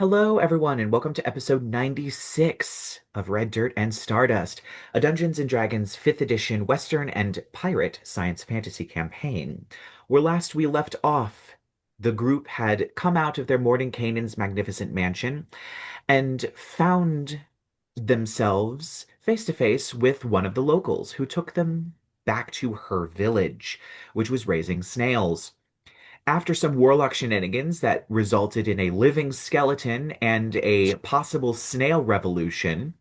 Hello, everyone, and welcome to episode 96 of Red Dirt and Stardust, a Dungeons and Dragons 5th edition Western and Pirate science fantasy campaign. Where last we left off, the group had come out of their Mordenkainen's magnificent mansion and found themselves face to face with one of the locals who took them back to her village, which was raising snails. After some warlock shenanigans that resulted in a living skeleton and a possible snail revolution,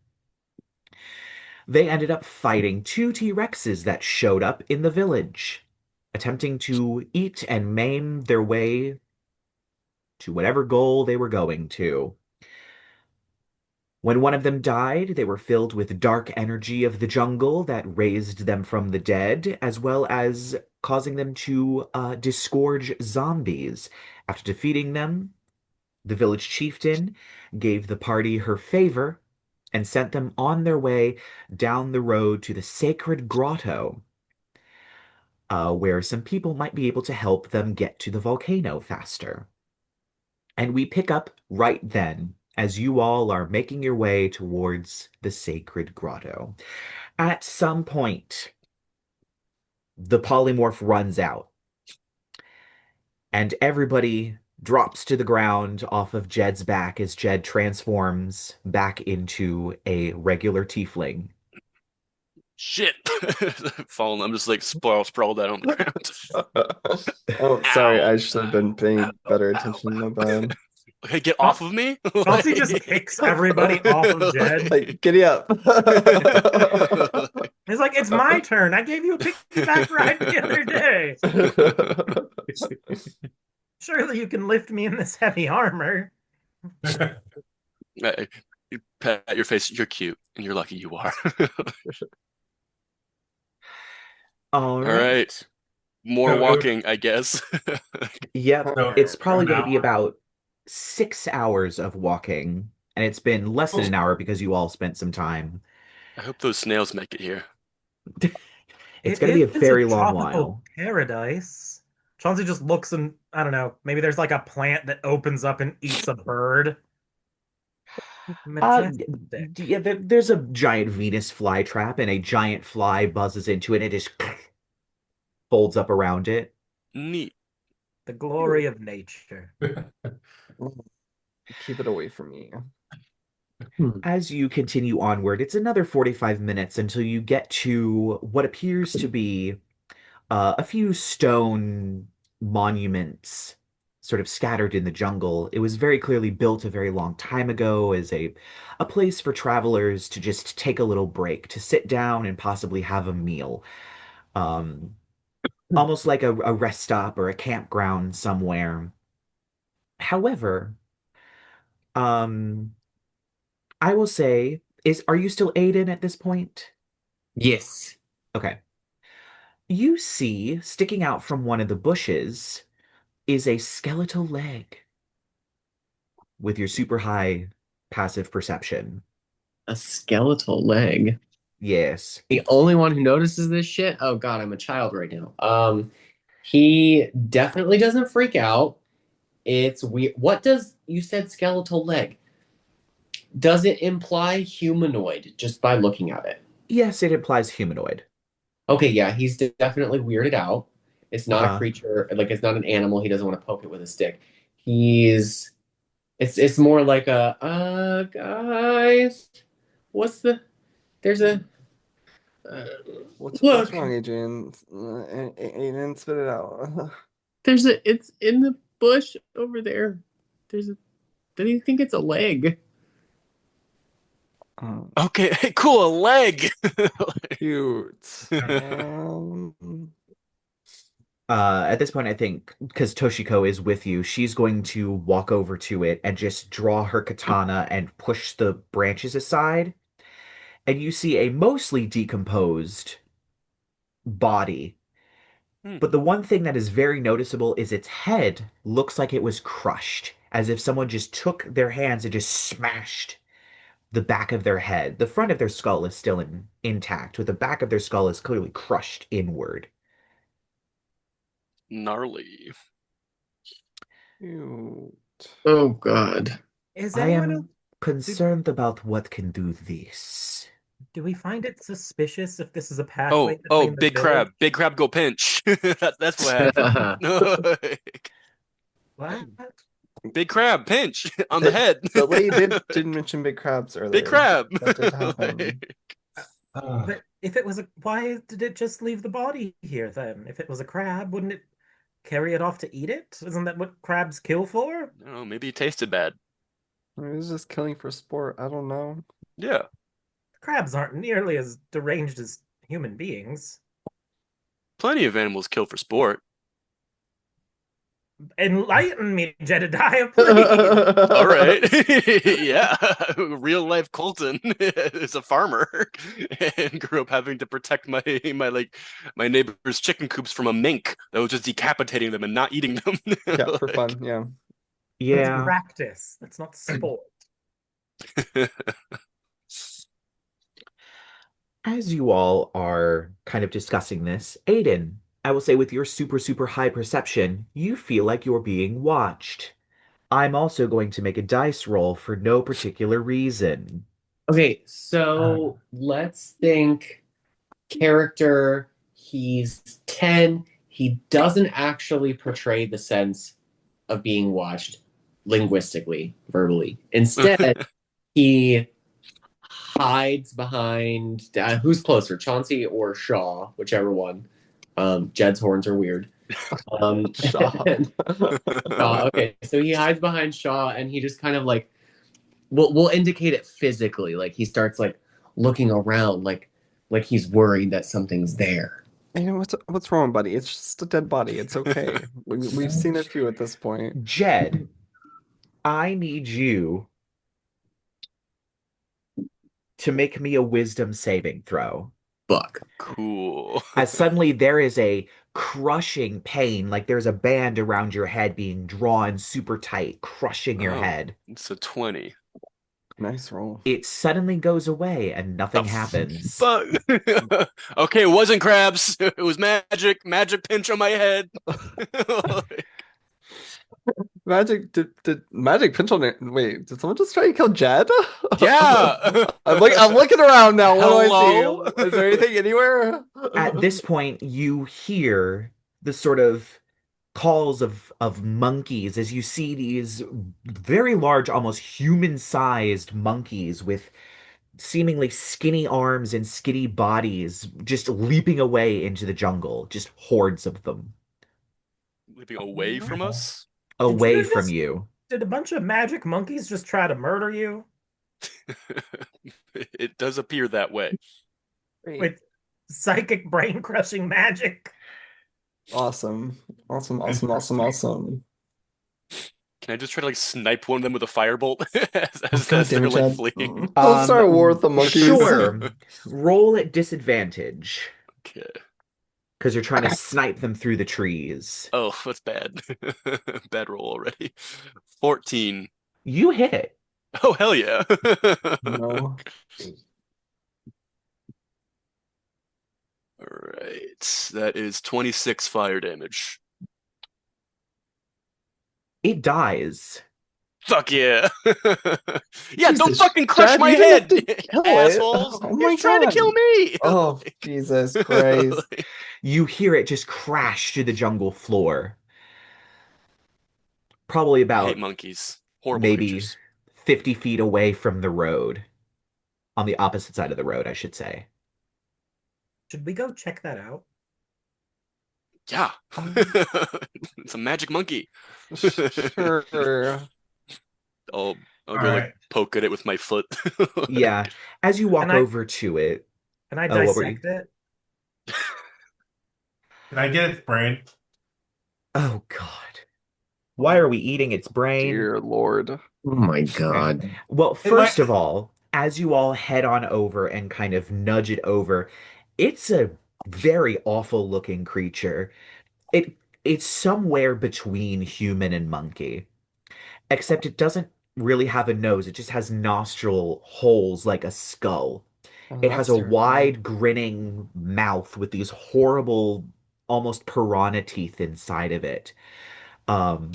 they ended up fighting two T-Rexes that showed up in the village, attempting to eat and maim their way to whatever goal they were going to. When one of them died, they were filled with dark energy of the jungle that raised them from the dead, as well as causing them to disgorge zombies. After defeating them, the village chieftain gave the party her favor and sent them on their way down the road to the sacred grotto, where some people might be able to help them get to the volcano faster. And we pick up right then as you all are making your way towards the sacred grotto. At some point, the polymorph runs out, and everybody drops to the ground off of Jed's back as Jed transforms back into a regular tiefling. Shit. Falling. I'm just like sprawled out on the ground. Oh, sorry. Ow. I should have been paying better Ow. attention. My bad. Hey, get off of me. Chauncey just kicks everybody off of Jed. Like, giddy up. He's like, it's my turn. I gave you a piggyback ride the other day. Surely you can lift me in this heavy armor. You pat your face. You're cute, and you're lucky you are. All All right. right. More walking, I guess. Yep, So, it's probably an going to be hour. about 6 hours of walking, and it's been less than an hour because you all spent some time. I hope those snails make it here. It's It going to be a is a very long tropical while. paradise. Chauncey just looks and I don't know, maybe there's like a plant that opens up and eats a bird. Uh, Majestic. yeah, there's a giant Venus flytrap, and a giant fly buzzes into it, and it just folds up around it. Neat. The glory of nature. Keep it away from me. As you continue onward, it's another 45 minutes until you get to what appears to be a few stone monuments sort of scattered in the jungle. It was very clearly built a very long time ago as a place for travelers to just take a little break, to sit down and possibly have a meal. Um, Almost like a rest stop or a campground somewhere. However, um, I will say, are you still Aiden at this point? Yes. Okay. You see, sticking out from one of the bushes is a skeletal leg with your super high passive perception. A skeletal leg. Yes. The only one who notices this shit? Oh God, I'm a child right now. He definitely doesn't freak out. It's weird. What does you said skeletal leg? Does it imply humanoid just by looking at it? Yes, it implies humanoid. Okay, yeah, he's definitely weirded out. It's not a Uh-huh. creature, like it's not an animal. He doesn't want to poke it with a stick. He's it's more like a guys, what's the there's a uh, What's look, wrong, Adrian? Aiden, spit it out. there's a it's in the bush over there. There's a do you think it's a leg? Um, Okay, cool. A leg. cute. At this point, I think because Toshiko is with you, she's going to walk over to it and just draw her katana and push the branches aside. And you see a mostly decomposed body. Hmm. But the one thing that is very noticeable is its head looks like it was crushed, as if someone just took their hands and just smashed the back of their head. The front of their skull is still intact, but the back of their skull is clearly crushed inward. Gnarly. Cute. Oh God. Is I anyone else, am concerned about what can do this. do we find it suspicious if this is a pathway Oh, between the village? big crab, go pinch. That's what happened. What? Big crab, pinch on the head. The lady didn't mention big crabs earlier. Big crab. That did happen. But if it was why did it just leave the body here then? If it was a crab, wouldn't it carry it off to eat it? Isn't that what crabs kill for? I don't know, maybe it tasted bad. It was just killing for sport. I don't know. Yeah. Crabs aren't nearly as deranged as human beings. Plenty of animals kill for sport. Enlighten me, Jedidiah, please. All right. Yeah. Real life Colton is a farmer and grew up having to protect my neighbor's chicken coops from a mink that was just decapitating them and not eating them. Yeah, for fun. Yeah. That's Yeah. practice. That's not sport. As you all are kind of discussing this, Aiden, I will say with your super high perception, you feel like you're being watched. I'm also going to make a dice roll for no particular reason. Okay, so let's think character. He's 10. He doesn't actually portray the sense of being watched linguistically, verbally. Instead, he hides behind who's closer, Chauncey or Shaw, whichever one. Jed's horns are weird. Shaw. Shaw, okay, so he hides behind Shaw, and he just kind of like we'll indicate it physically, like he starts like looking around, like he's worried that something's there. You know what's wrong, buddy? It's just a dead body. It's okay. We've seen a few at this point. Jed, I need you to make me a wisdom saving throw. Fuck. Cool. As suddenly there is a crushing pain, like there's a band around your head being drawn super tight, crushing your Oh. head. It's a 20. Nice roll. It suddenly goes away and nothing happens. Fuck. Okay, it wasn't crabs. It was magic. Magic pinch on my head. Magic did magic pinch on it. Wait, did someone just try to kill Jed? Yeah. I'm looking around now. What Hello? do I see? Is there anything anywhere? At this point, you hear the sort of calls of monkeys as you see these very large, almost human-sized monkeys with seemingly skinny arms and skinny bodies just leaping away into the jungle, just hordes of them Leaping away from us. away you from just- you. Did a bunch of magic monkeys just try to murder you? It does appear that way. With psychic brain crushing magic? Awesome. Can I just try to like snipe one of them with a firebolt as God they're damn it, like Jed. fleeing? Let's start a war with the monkeys. Sure. Roll at disadvantage Okay. because you're trying to snipe them through the trees. Oh, that's bad. Bad roll already. 14. You hit it. Oh, hell yeah. No. All right. That is 26 fire damage. It dies. Fuck yeah. Yeah, don't Jesus, fucking crush Jed, my you didn't have head, to kill it. assholes. Oh my You're trying to God. kill me. Oh, Jesus Christ. You hear it just crash to the jungle floor. Probably I about hate monkeys. Horrible maybe creatures. 50 feet away from the road. On the opposite side of the road, I should say. Should we go check that out? Yeah. It's a magic monkey. Sure. I'll go All like right. poke at it with my foot. Yeah. As you walk And I- over to it, Can I Oh, what were you- dissect it? Can I get its brain? oh God. Why are we eating its brain? Dear Lord. Oh my god. Well, It first might- of all, as you all head on over and kind of nudge it over, it's a very awful looking creature. It's somewhere between human and monkey, except it doesn't really have a nose. It just has nostril holes like a skull. Oh, It has that's a terrible. wide grinning mouth with these horrible, almost piranha teeth inside of it. Um,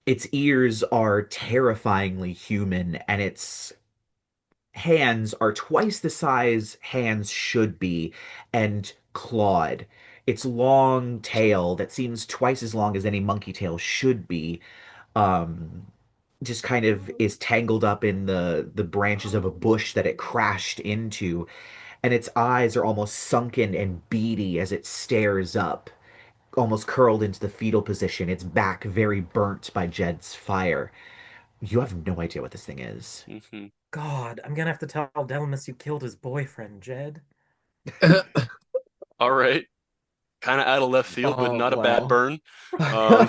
Its ears are terrifyingly human, and its hands are twice the size hands should be, and clawed. Its long tail, that seems twice as long as any monkey tail should be, um, just kind of is tangled up in the branches of a bush that it crashed into, and its eyes are almost sunken and beady as it stares up, almost curled into the fetal position, its back very burnt by Jed's fire. You have no idea what this thing is. Hmm. God, I'm gonna have to tell Delmas you killed his boyfriend, Jed. All right. Kind of out of left field, but Oh, not a bad wow. burn. Um,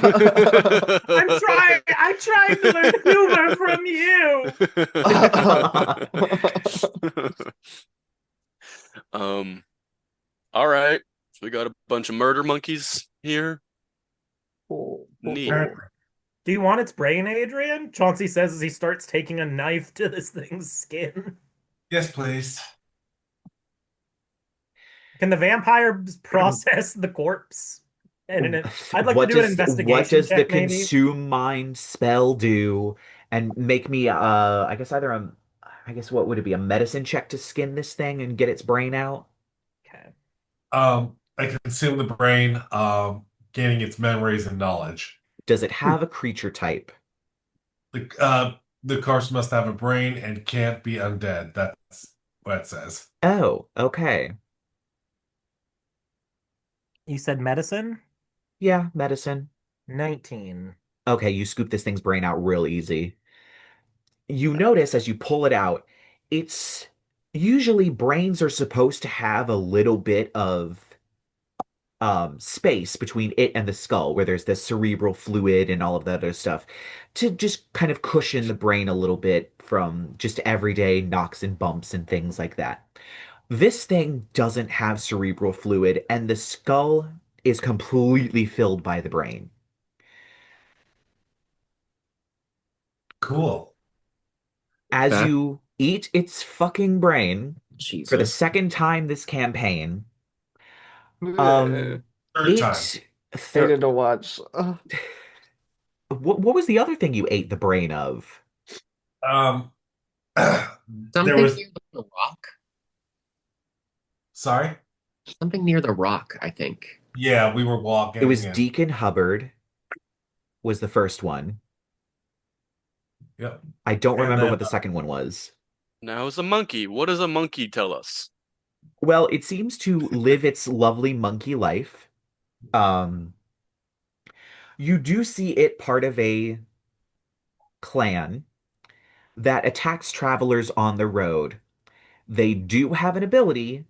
I tried to learn humor from you. um, all right. So we got a bunch of murder monkeys here. Neat. Apparently. Do you want its brain, Adrien? Chauncey says as he starts taking a knife to this thing's skin. Yes, please. Can the vampires process the corpse? I'd like to do an What investigation does the check, maybe. consume mind spell do? And make me I guess either I guess what would it be? A medicine check to skin this thing and get its brain out? Okay. I consume the brain, gaining its memories and knowledge. Does it have a creature type? The corpse must have a brain and can't be undead. That's what it says. Oh, okay. You said medicine? Yeah, medicine. 19. Okay, you scoop this thing's brain out real easy. You notice as you pull it out, it's usually brains are supposed to have a little bit of space between it and the skull, where there's the cerebral fluid and all of that other stuff, to just kind of cushion the brain a little bit from just everyday knocks and bumps and things like that. This thing doesn't have cerebral fluid, and the skull is completely filled by the brain. Cool. As That you eat its fucking brain for the Jesus. second time this campaign, Hated um, Third time. it thir to watch. what was the other thing you ate the brain of? Um, there Something was. near the rock. Sorry. Something near the rock, I think. Yeah, we were It was walking and. Deacon Hubbard was the first one. Yep. I don't And remember then what the second one was. Now it's a monkey. What does a monkey tell us? Well, it seems to live its lovely monkey life. Um, you do see it part of a clan that attacks travelers on the road. They do have an ability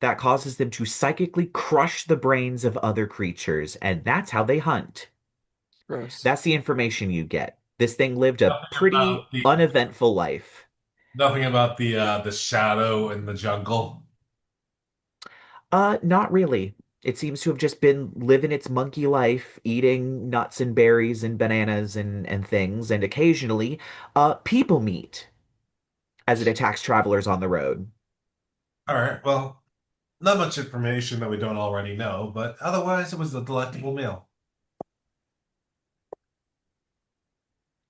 that causes them to psychically crush the brains of other creatures, and that's how they hunt. Gross. That's the information you get. This thing lived a nothing pretty about the uneventful life. nothing about the shadow in the jungle. Not really. It seems to have just been living its monkey life, eating nuts and berries and bananas and things, and occasionally, people meet as it attacks travelers on the road. All right. Well, not much information that we don't already know, but otherwise, it was a delectable meal.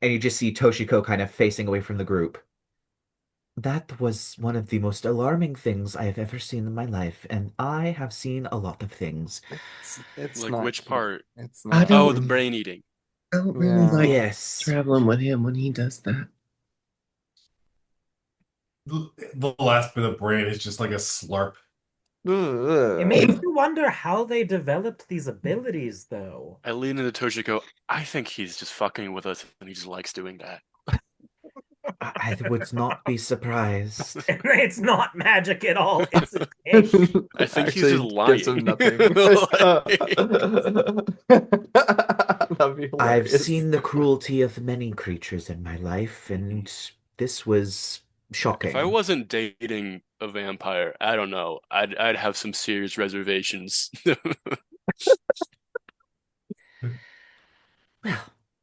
And you just see Toshiko kind of facing away from the group. That was one of the most alarming things I have ever seen in my life, and I have seen a lot of things. It's Like not which cute. part? It's I not. don't- Oh, the brain eating. I don't really Yeah. like Yes. traveling with him when he does that. The last bit of brain is just like a slurp. It makes you wonder how they developed these abilities, though. I lean into Toshiko. I think he's just fucking with us and he just likes doing that. I would not be surprised. It's not magic at all. It's a cake. I think he's Actually, just lying. gives him nothing. That'd be I've hilarious. seen the cruelty of many creatures in my life, and this was shocking. If I wasn't dating a vampire, I don't know. I'd have some serious reservations. Well,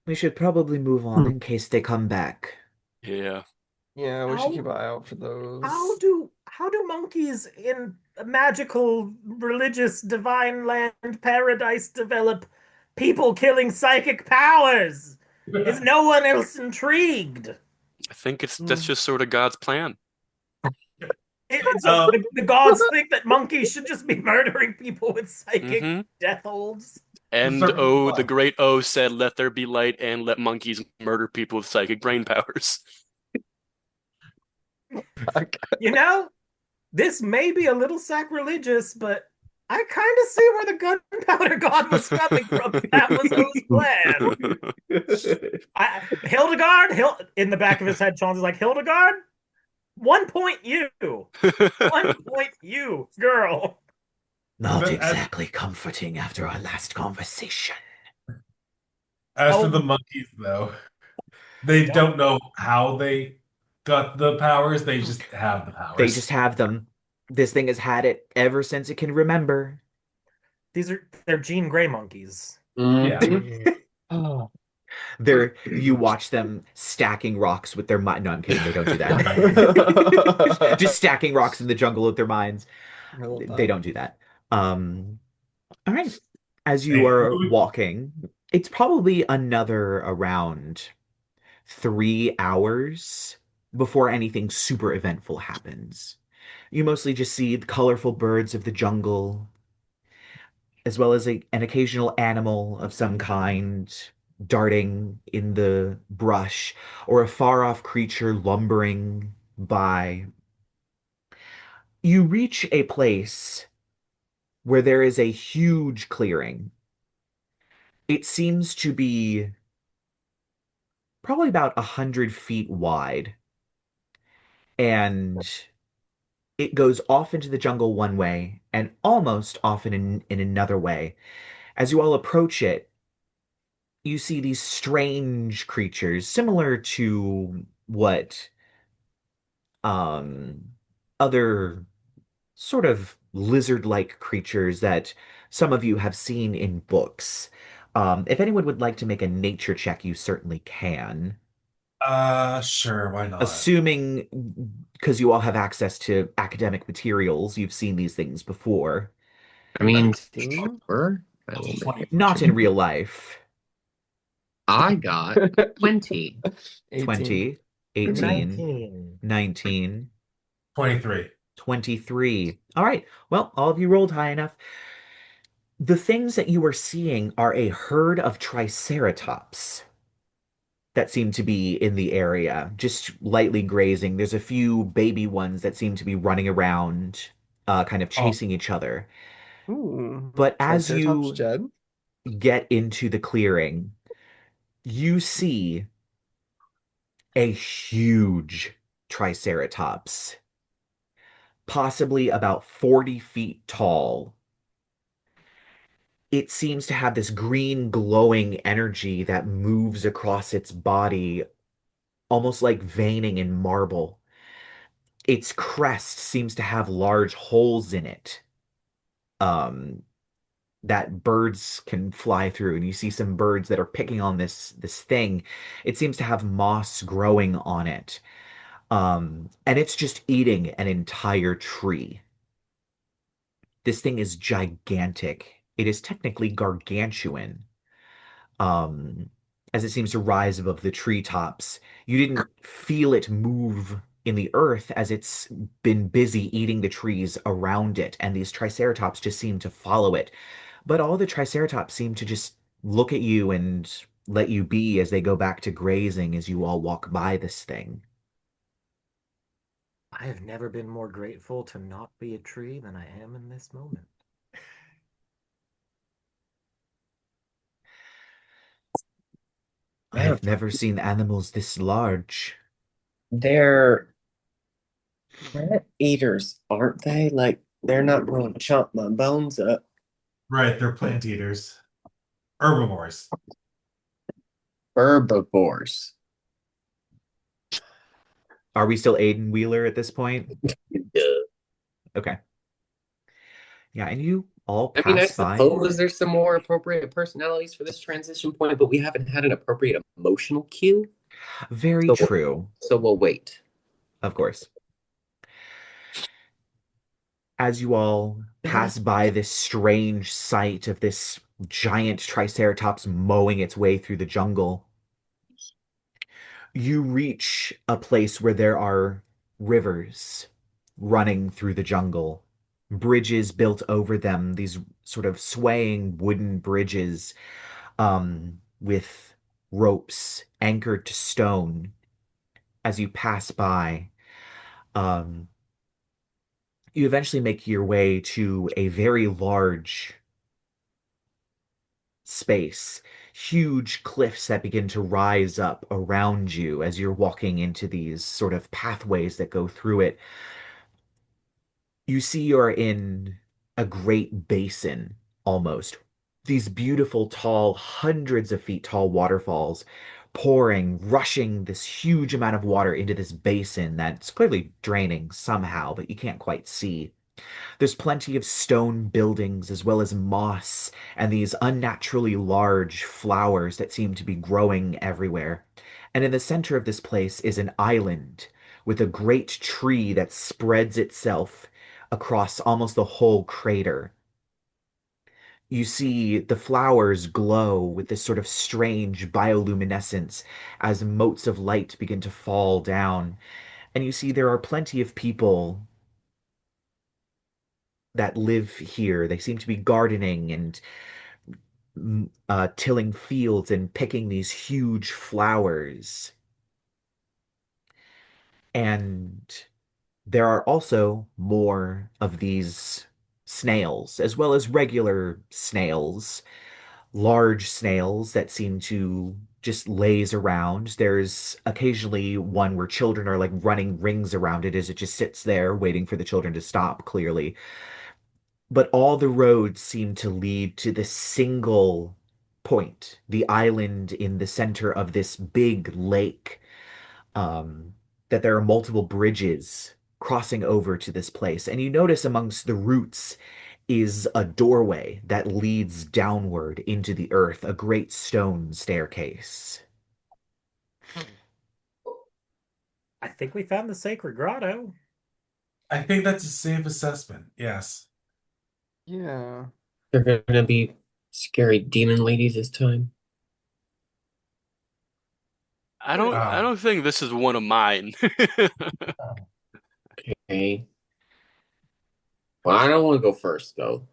we should probably move on in case they come back. Yeah. Yeah, we How- should keep an eye out for those. How do monkeys in a magical, religious, divine land paradise develop people killing psychic powers? Is no one else intrigued? I think that's just sort of God's plan. The gods think that monkeys should just be murdering people with psychic hmm death holds. And the great O said, "Let there be light," and let monkeys murder people with psychic brain powers. You know, this may be a little sacrilegious, but I kind of see where the gunpowder god was coming from. That was O's plan. Hildegard, in the back of his head, Chauncey's like, Hildegard, 1 point you. 1 point you, girl. Not exactly comforting after our last conversation. As for the monkeys, though, they don't know how they got the powers. They just have the powers. They just have them. This thing has had it ever since it can remember. They're Jean Grey monkeys. Yeah. You watch them stacking rocks with their mind. No, I'm kidding. They don't do that. Just stacking rocks in the jungle with their minds. They don't do that. All right. As you are walking, it's probably another around 3 hours before anything super eventful happens. You mostly just see the colorful birds of the jungle, as well as an occasional animal of some kind darting in the brush, or a far-off creature lumbering by. You reach a place where there is a huge clearing. It seems to be probably about 100 feet wide, and it goes off into the jungle one way and almost off in another way. As you all approach it, you see these strange creatures similar to what um other sort of lizard-like creatures that some of you have seen in books. If anyone would like to make a nature check, you certainly can. Sure, why not? Assuming, because you all have access to academic materials, you've seen these things before. I mean, sure. Not in real life. I got 20. 20, 18, 19, 23. 23. All right. Well, all of you rolled high enough. The things that you are seeing are a herd of triceratops that seem to be in the area, just lightly grazing. There's a few baby ones that seem to be running around, kind of chasing each other. Ooh, But as Triceratops you Jed? get into the clearing, you see a huge triceratops, possibly about 40 feet tall. It seems to have this green glowing energy that moves across its body, almost like veining in marble. Its crest seems to have large holes in it, um, that birds can fly through, and you see some birds that are picking on this thing. It seems to have moss growing on it. And it's just eating an entire tree. This thing is gigantic. It is technically gargantuan. Um, as it seems to rise above the treetops. You didn't feel it move in the earth as it's been busy eating the trees around it, and these triceratops just seem to follow it. But all the triceratops seem to just look at you and let you be as they go back to grazing as you all walk by this thing. I have never been more grateful to not be a tree than I am in this moment. I have never seen animals this large. They're plant eaters, aren't they? Like, they're not going to chomp my bones up. Right, they're plant eaters. Herbivores. Herbivores. Are we still Aiden Wheeler at this point? Okay. Yeah, and you all I mean, I pass by. suppose there's some more appropriate personalities for this transition point, but we haven't had an appropriate emotional cue. Very true. So we'll wait. Of course. As you all pass by this strange sight of this giant triceratops mowing its way through the jungle, You reach a place where there are rivers running through the jungle, bridges built over them, these sort of swaying wooden bridges with ropes anchored to stone as you pass by. Um, you eventually make your way to a very large space, huge cliffs that begin to rise up around you as you're walking into these sort of pathways that go through it. You see you're in a great basin almost. These beautiful, tall, hundreds of feet tall waterfalls pouring, rushing this huge amount of water into this basin that's clearly draining somehow, but you can't quite see. There's plenty of stone buildings as well as moss and these unnaturally large flowers that seem to be growing everywhere. And in the center of this place is an island with a great tree that spreads itself across almost the whole crater. You see the flowers glow with this sort of strange bioluminescence as motes of light begin to fall down. And you see there are plenty of people that live here. They seem to be gardening and tilling fields and picking these huge flowers. And there are also more of these snails, as well as regular snails, large snails that seem to just laze around. There's occasionally one where children are like running rings around it as it just sits there waiting for the children to stop, clearly. But all the roads seem to lead to this single point, the island in the center of this big lake. Um, that there are multiple bridges crossing over to this place. And you notice amongst the roots is a doorway that leads downward into the earth, a great stone staircase. I think we found the sacred grotto. I think that's a safe assessment. Yes. Yeah. They're gonna be scary demon ladies this time. I don't think this is one of mine. Okay. Well, I don't want to go first though.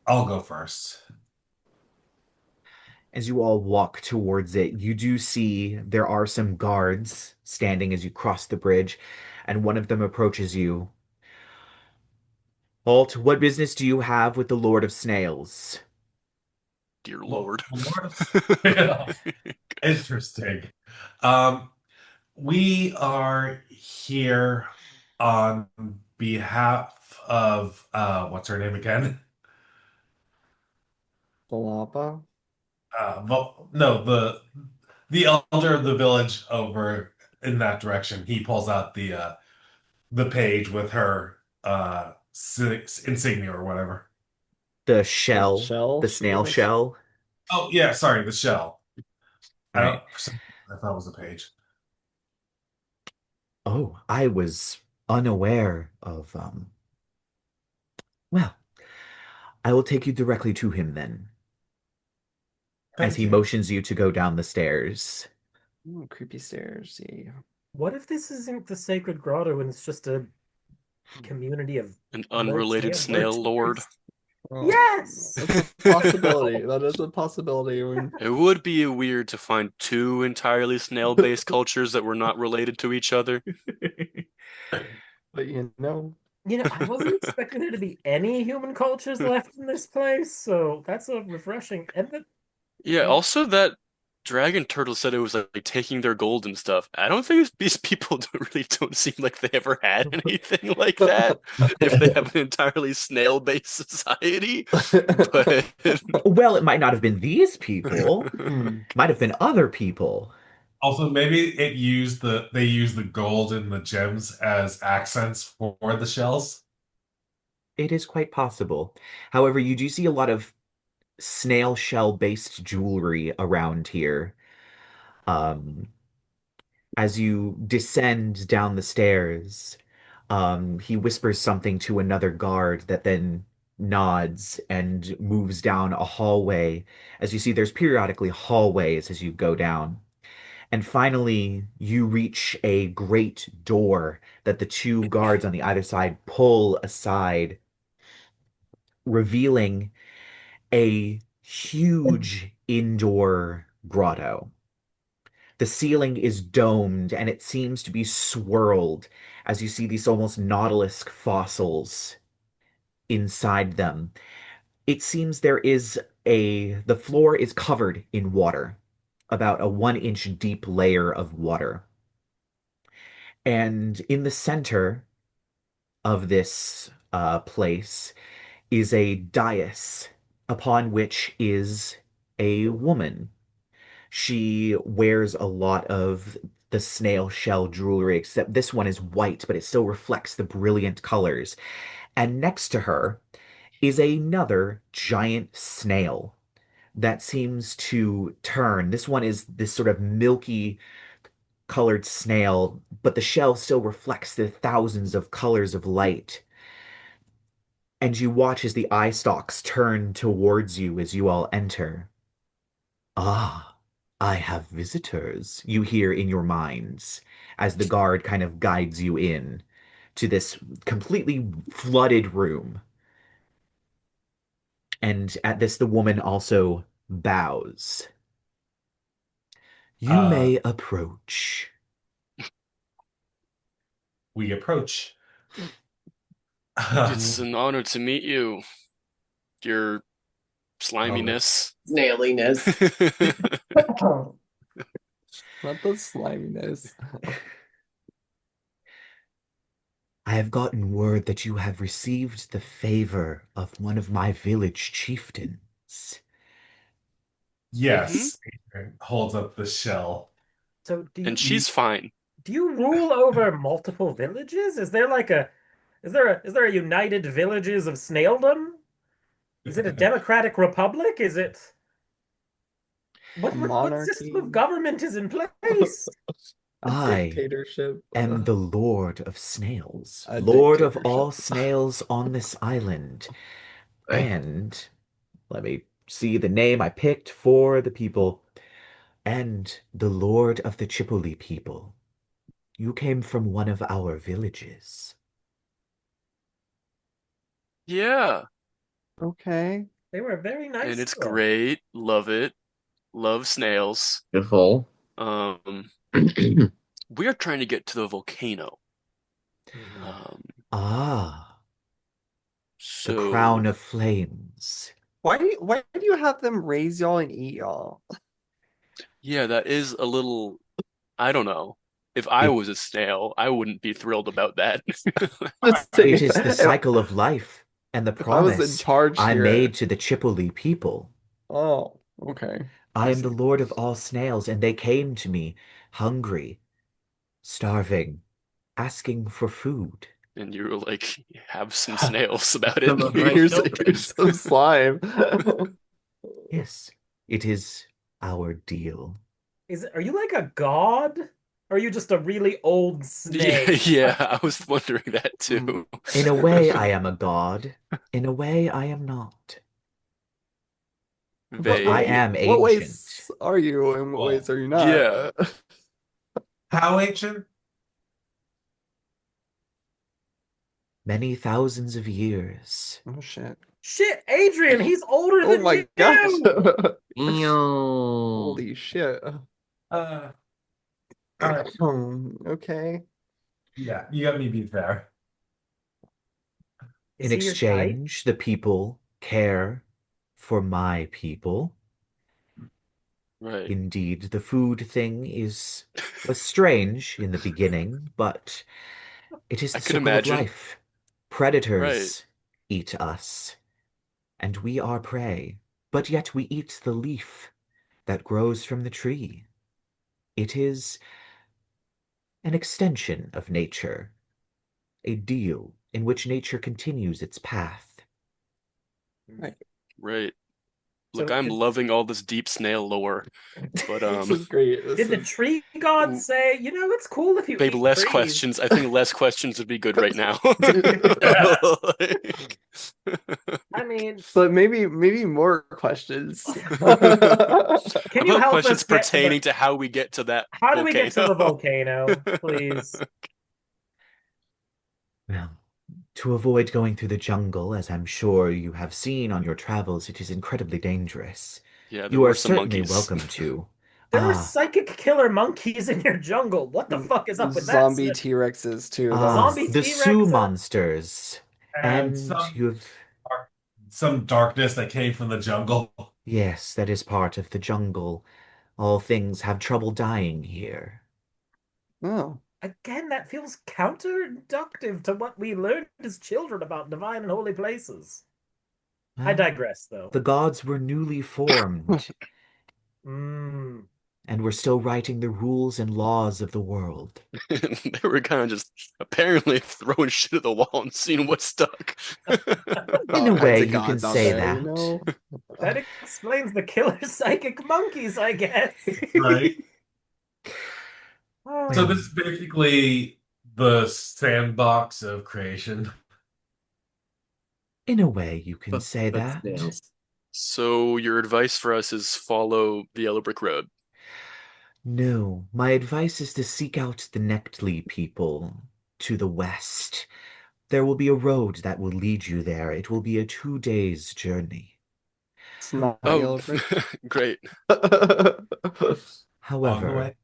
I'll go first. As you all walk towards it, you do see there are some guards standing as you cross the bridge, and one of them approaches you. Halt, what business do you have with the Lord of Snails? Dear Lord. Yeah. Interesting. We are here on behalf of what's her name again? Balapa? No, the elder of the village over in that direction. He pulls out the page with her insignia or whatever. The shell, shell the snail she shell. Oh yeah, sorry, the shell. I Right. don't. I thought it was a page. Oh, I was unaware of, well, I will take you directly to him then, as Thank he you. motions you to go down the stairs. Ooh, creepy stairs. Yeah. What if this isn't the sacred grotto and it's just a community of An unrelated snail lord. Oh, Yes! that's a possibility. That is a possibility. I mean, It would be weird to find two entirely snail-based cultures that were not related to each other. but I wasn't expecting there to be any human cultures left in this place, so that's a refreshing. Yeah, also that dragon turtle said it was like taking their gold and stuff. I don't think these people really don't seem like they ever had anything like that if they have an entirely snail-based society. But Well, it might not have been these people. Hmm. Might have been other people. Also, maybe they use the gold and the gems as accents for the shells. It is quite possible. However, you do see a lot of snail shell based jewelry around here. Um, as you descend down the stairs, he whispers something to another guard that then nods and moves down a hallway. As you see, there's periodically hallways as you go down. And finally, you reach a great door that the two guards on the either side pull aside, revealing a huge indoor grotto. The ceiling is domed and it seems to be swirled as you see these almost nautilus fossils inside them. It seems the floor is covered in water, about a 1 inch deep layer of water. And in the center of this place is a dais upon which is a woman. She wears a lot of the snail shell jewelry, except this one is white, but it still reflects the brilliant colors. And next to her is another giant snail that seems to turn. This one is this sort of milky colored snail, but the shell still reflects the thousands of colors of light. And you watch as the eye stalks turn towards you as you all enter. Ah, I have visitors, you hear in your minds as the guard kind of guides you in to this completely flooded room. And at this, the woman also bows. You Uh, may approach. we approach. It's an honor to meet you. Your sliminess. Snailiness. Not the sliminess. I have gotten word that you have received the favor of one of my village chieftains. Yes. Adrien holds up the shell. So And she's fine. do you rule over multiple villages? Is there like a is there a united villages of snaildom? Is it a democratic republic? Is it what system of Monarchy? government is in place? I Dictatorship? am the Lord of Snails, A Lord of all dictatorship. snails on this island. Right. And let me see the name I picked for the people. And the Lord of the Chipoli people. You came from one of our villages. Yeah. Okay. They were very nice And it's to us. great. Love it. Love snails. Beautiful. We are trying to get to the volcano. Ah, the crown So of flames. Why do you have them raise y'all and eat y'all? yeah, that is a little, I don't know. If I It, was a snail, I wouldn't be thrilled about that. it is the cycle of life and the If I was in promise charge I here. made to the Chipoli people. Oh, okay. I I am the see. Lord of all snails, and they came to me hungry, starving, asking for food. And you were like, have some snails about it. Some of my Here's children. here's some slime. Yes, it is our deal. Are you like a god? Or are you just a really old Yeah, snake? yeah, I was wondering that too. In a way, I am a god. In a way, I am not. But I Vague. am What ancient. ways are you and what Well, ways are you not? yeah. How ancient? Many thousands of years. Oh shit. Shit, Adrien, he's older Oh than my gosh. you! Ew. Holy shit. Uh, Okay. yeah, you got me beat there. Is In he your type? exchange, the people care for my people. Right. Indeed, the food thing was strange in the beginning, but it is I the could circle of imagine. life. Right. Predators eat us, and we are prey, but yet we eat the leaf that grows from the tree. It is an extension of nature, a deal in which nature continues its path. Right. Right. Look, So I'm loving all this deep snail lore, but This is great. did the tree god say, it's cool if you babe, eat less trees? questions. I think less questions would be good right now. Like- I mean, But maybe more questions. can you about help questions us get to pertaining to how we get to that how do we get to the volcano? volcano, please? Well, to avoid going through the jungle, as I'm sure you have seen on your travels, it is incredibly dangerous. Yeah, there You are were some certainly monkeys. welcome to. There are Ah, psychic killer monkeys in your jungle. What the fuck is up with that? Zombie Sir? T-Rexes too. Zombie the T-Rex, Sioux monsters. And And you have, some darkness that came from the jungle. yes, that is part of the jungle. All things have trouble dying here. Oh. Again, that feels counterproductive to what we learned as children about divine and holy places. I Well, digress, though. the gods were newly formed, Mm. and were still writing the rules and laws of the world. They were kind of just apparently throwing shit at the wall and seeing what stuck. In All a kinds way, of you can gods out say there, that. That explains the killer psychic monkeys, I guess. Right. Oh. So this is basically the sandbox of creation. In a way, you can But- say but that. snails. So your advice for us is follow the Yellow Brick Road. No, my advice is to seek out the Nectly people to the west. There will be a road that will lead you there. It will be a 2 days journey. It's not Oh, yellow brick. great. On the However, way.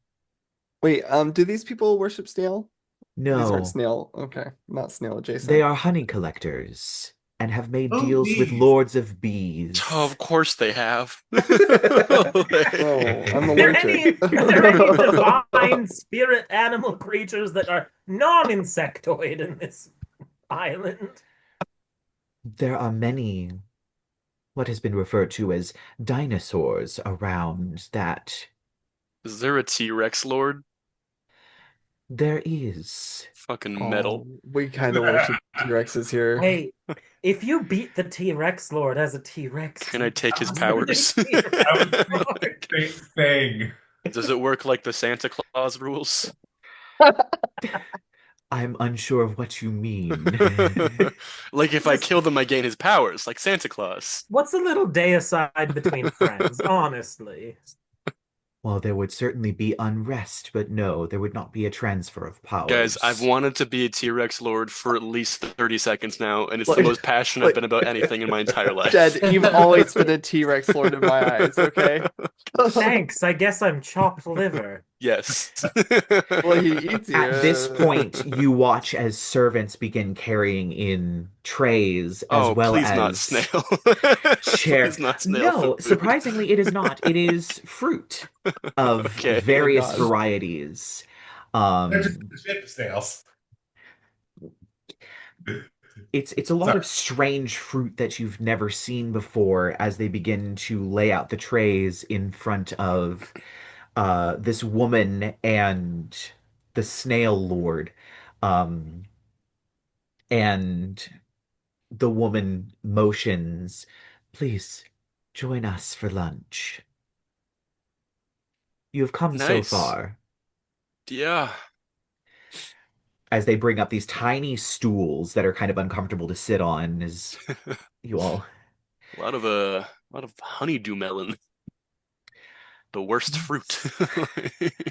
Wait, do these people worship snail? These aren't no, snail. Okay, not snail adjacent. they are honey collectors and have made Oh, deals with bees. lords of bees. Of course they have. Oh, I'm Are there any allergic. divine spirit animal creatures that are non-insectoid in this island? There are many, what has been referred to as dinosaurs around that. Is there a T-Rex Lord? There is. Fucking metal. We kind of worship T-Rexes here. Hey, if you beat the T-Rex Lord as a T-Rex, Can I take his you powers? T-Rex I was Lord. Same thing. Does it work like the Santa Claus rules? I'm unsure of what you mean. Like if I kill them, I gain his powers, like Santa Claus. What's a little deicide between friends, honestly? Well, there would certainly be unrest, but no, there would not be a transfer of powers. Guys, I've wanted to be a T-Rex Lord for at least 30 seconds now, and it's the Like- most passionate I've been about anything in my entire life. Jed, you've always been a T-Rex lord in my eyes, okay? Thanks, I guess I'm chopped liver. Yes. Well, he eats you. At this point, you watch as servants begin carrying in trays as Oh, well please as not snail. chair. Please not snail. No, food. surprisingly, it is not. It is fruit of Okay. various Oh, God. varieties. They're just ship snails. It's a lot Sorry. of strange fruit that you've never seen before as they begin to lay out the trays in front of this woman and the snail lord. And the woman motions, please join us for lunch. You have come so Nice. far. Yeah. As they bring up these tiny stools that are kind of uncomfortable to sit on, as you all. A lot of honeydew melon. The worst fruit.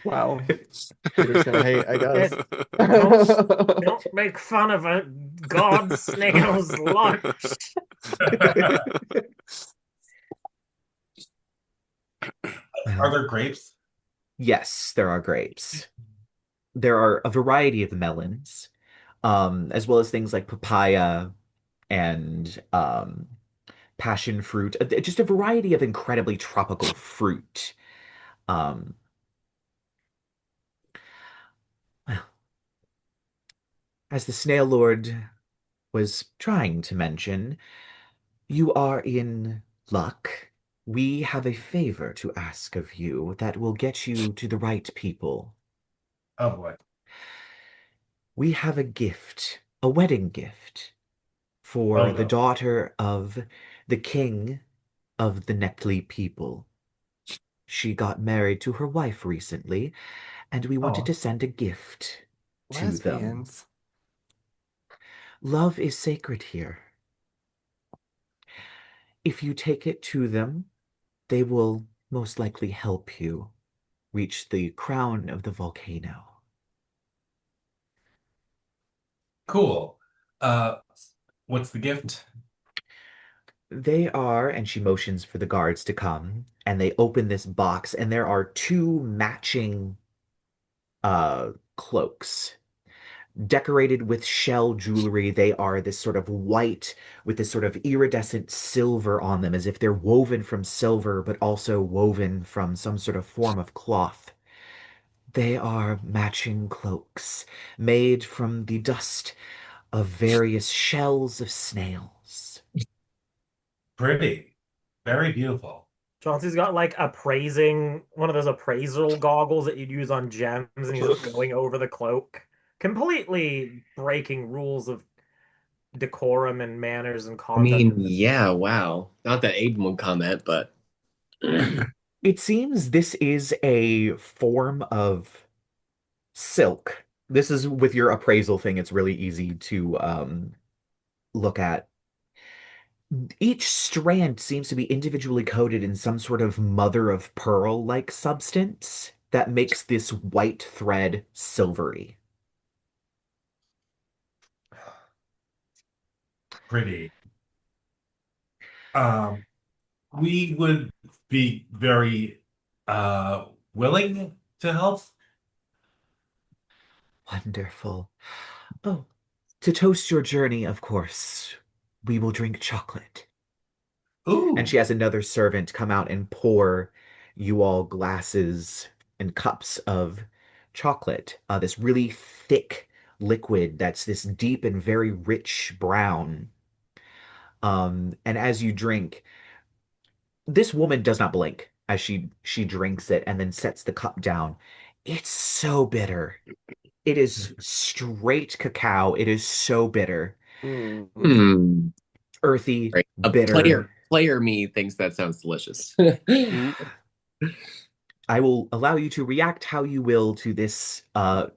Wow. Peter's gonna hate, I guess. Don't make fun of a god snail's lunch. Are there grapes? Yes, there are grapes. There are a variety of melons, as well as things like papaya and passion fruit. Just a variety of incredibly tropical fruit. Well, as the Snail Lord was trying to mention, you are in luck. We have a favor to ask of you that will get you to the right people. Oh boy. We have a gift, a wedding gift, for Oh, the no. daughter of the king of the Nectli people. She got married to her wife recently, and we wanted Oh, to send a gift to them. Lesbians. Love is sacred here. If you take it to them, they will most likely help you reach the crown of the volcano. cool. What's the gift? They are, and she motions for the guards to come, and they open this box, and there are two matching cloaks decorated with shell jewelry. They are this sort of white with this sort of iridescent silver on them, as if they're woven from silver, but also woven from some sort of form of cloth. They are matching cloaks made from the dust of various shells of snails. Pretty. Very beautiful. Chauncey's got like one of those appraisal goggles that you'd use on gems, and he's just going over the cloak, completely breaking rules of decorum and manners and I conduct. mean, yeah, wow. Not that Aiden would comment, but It seems this is a form of silk. This is with your appraisal thing, it's really easy to look at. Each strand seems to be individually coated in some sort of mother of pearl-like substance that makes this white thread silvery. Pretty. Um, we would be very willing to help. Wonderful. Oh, to toast your journey, of course, we will drink chocolate. And Ooh, she has another servant come out and pour you all glasses and cups of chocolate, this really thick liquid that's this deep and very rich brown. And as you drink, this woman does not blink as she drinks it and then sets the cup down. It's so bitter. It is straight cacao. It is so bitter, Mm. hmm. earthy, Right. A bitter. player me thinks that sounds delicious. I will allow you to react how you will to this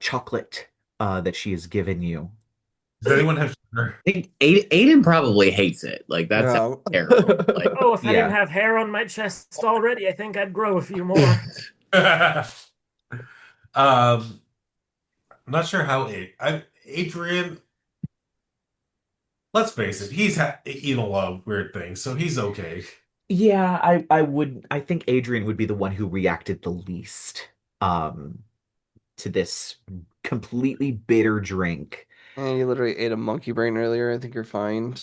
chocolate that she has given you. does anyone have sugar? I think Aiden probably hates it. Like that sounds Yeah. terrible. Like Oh, if I didn't Yeah. have hair on my chest already, I think I'd grow a few more. I'm not sure how Adrian. Let's face it, he's eaten a lot of weird things, so he's okay. Yeah, I think Adrien would be the one who reacted the least to this completely bitter drink. And you literally ate a monkey brain earlier. I think you're fine.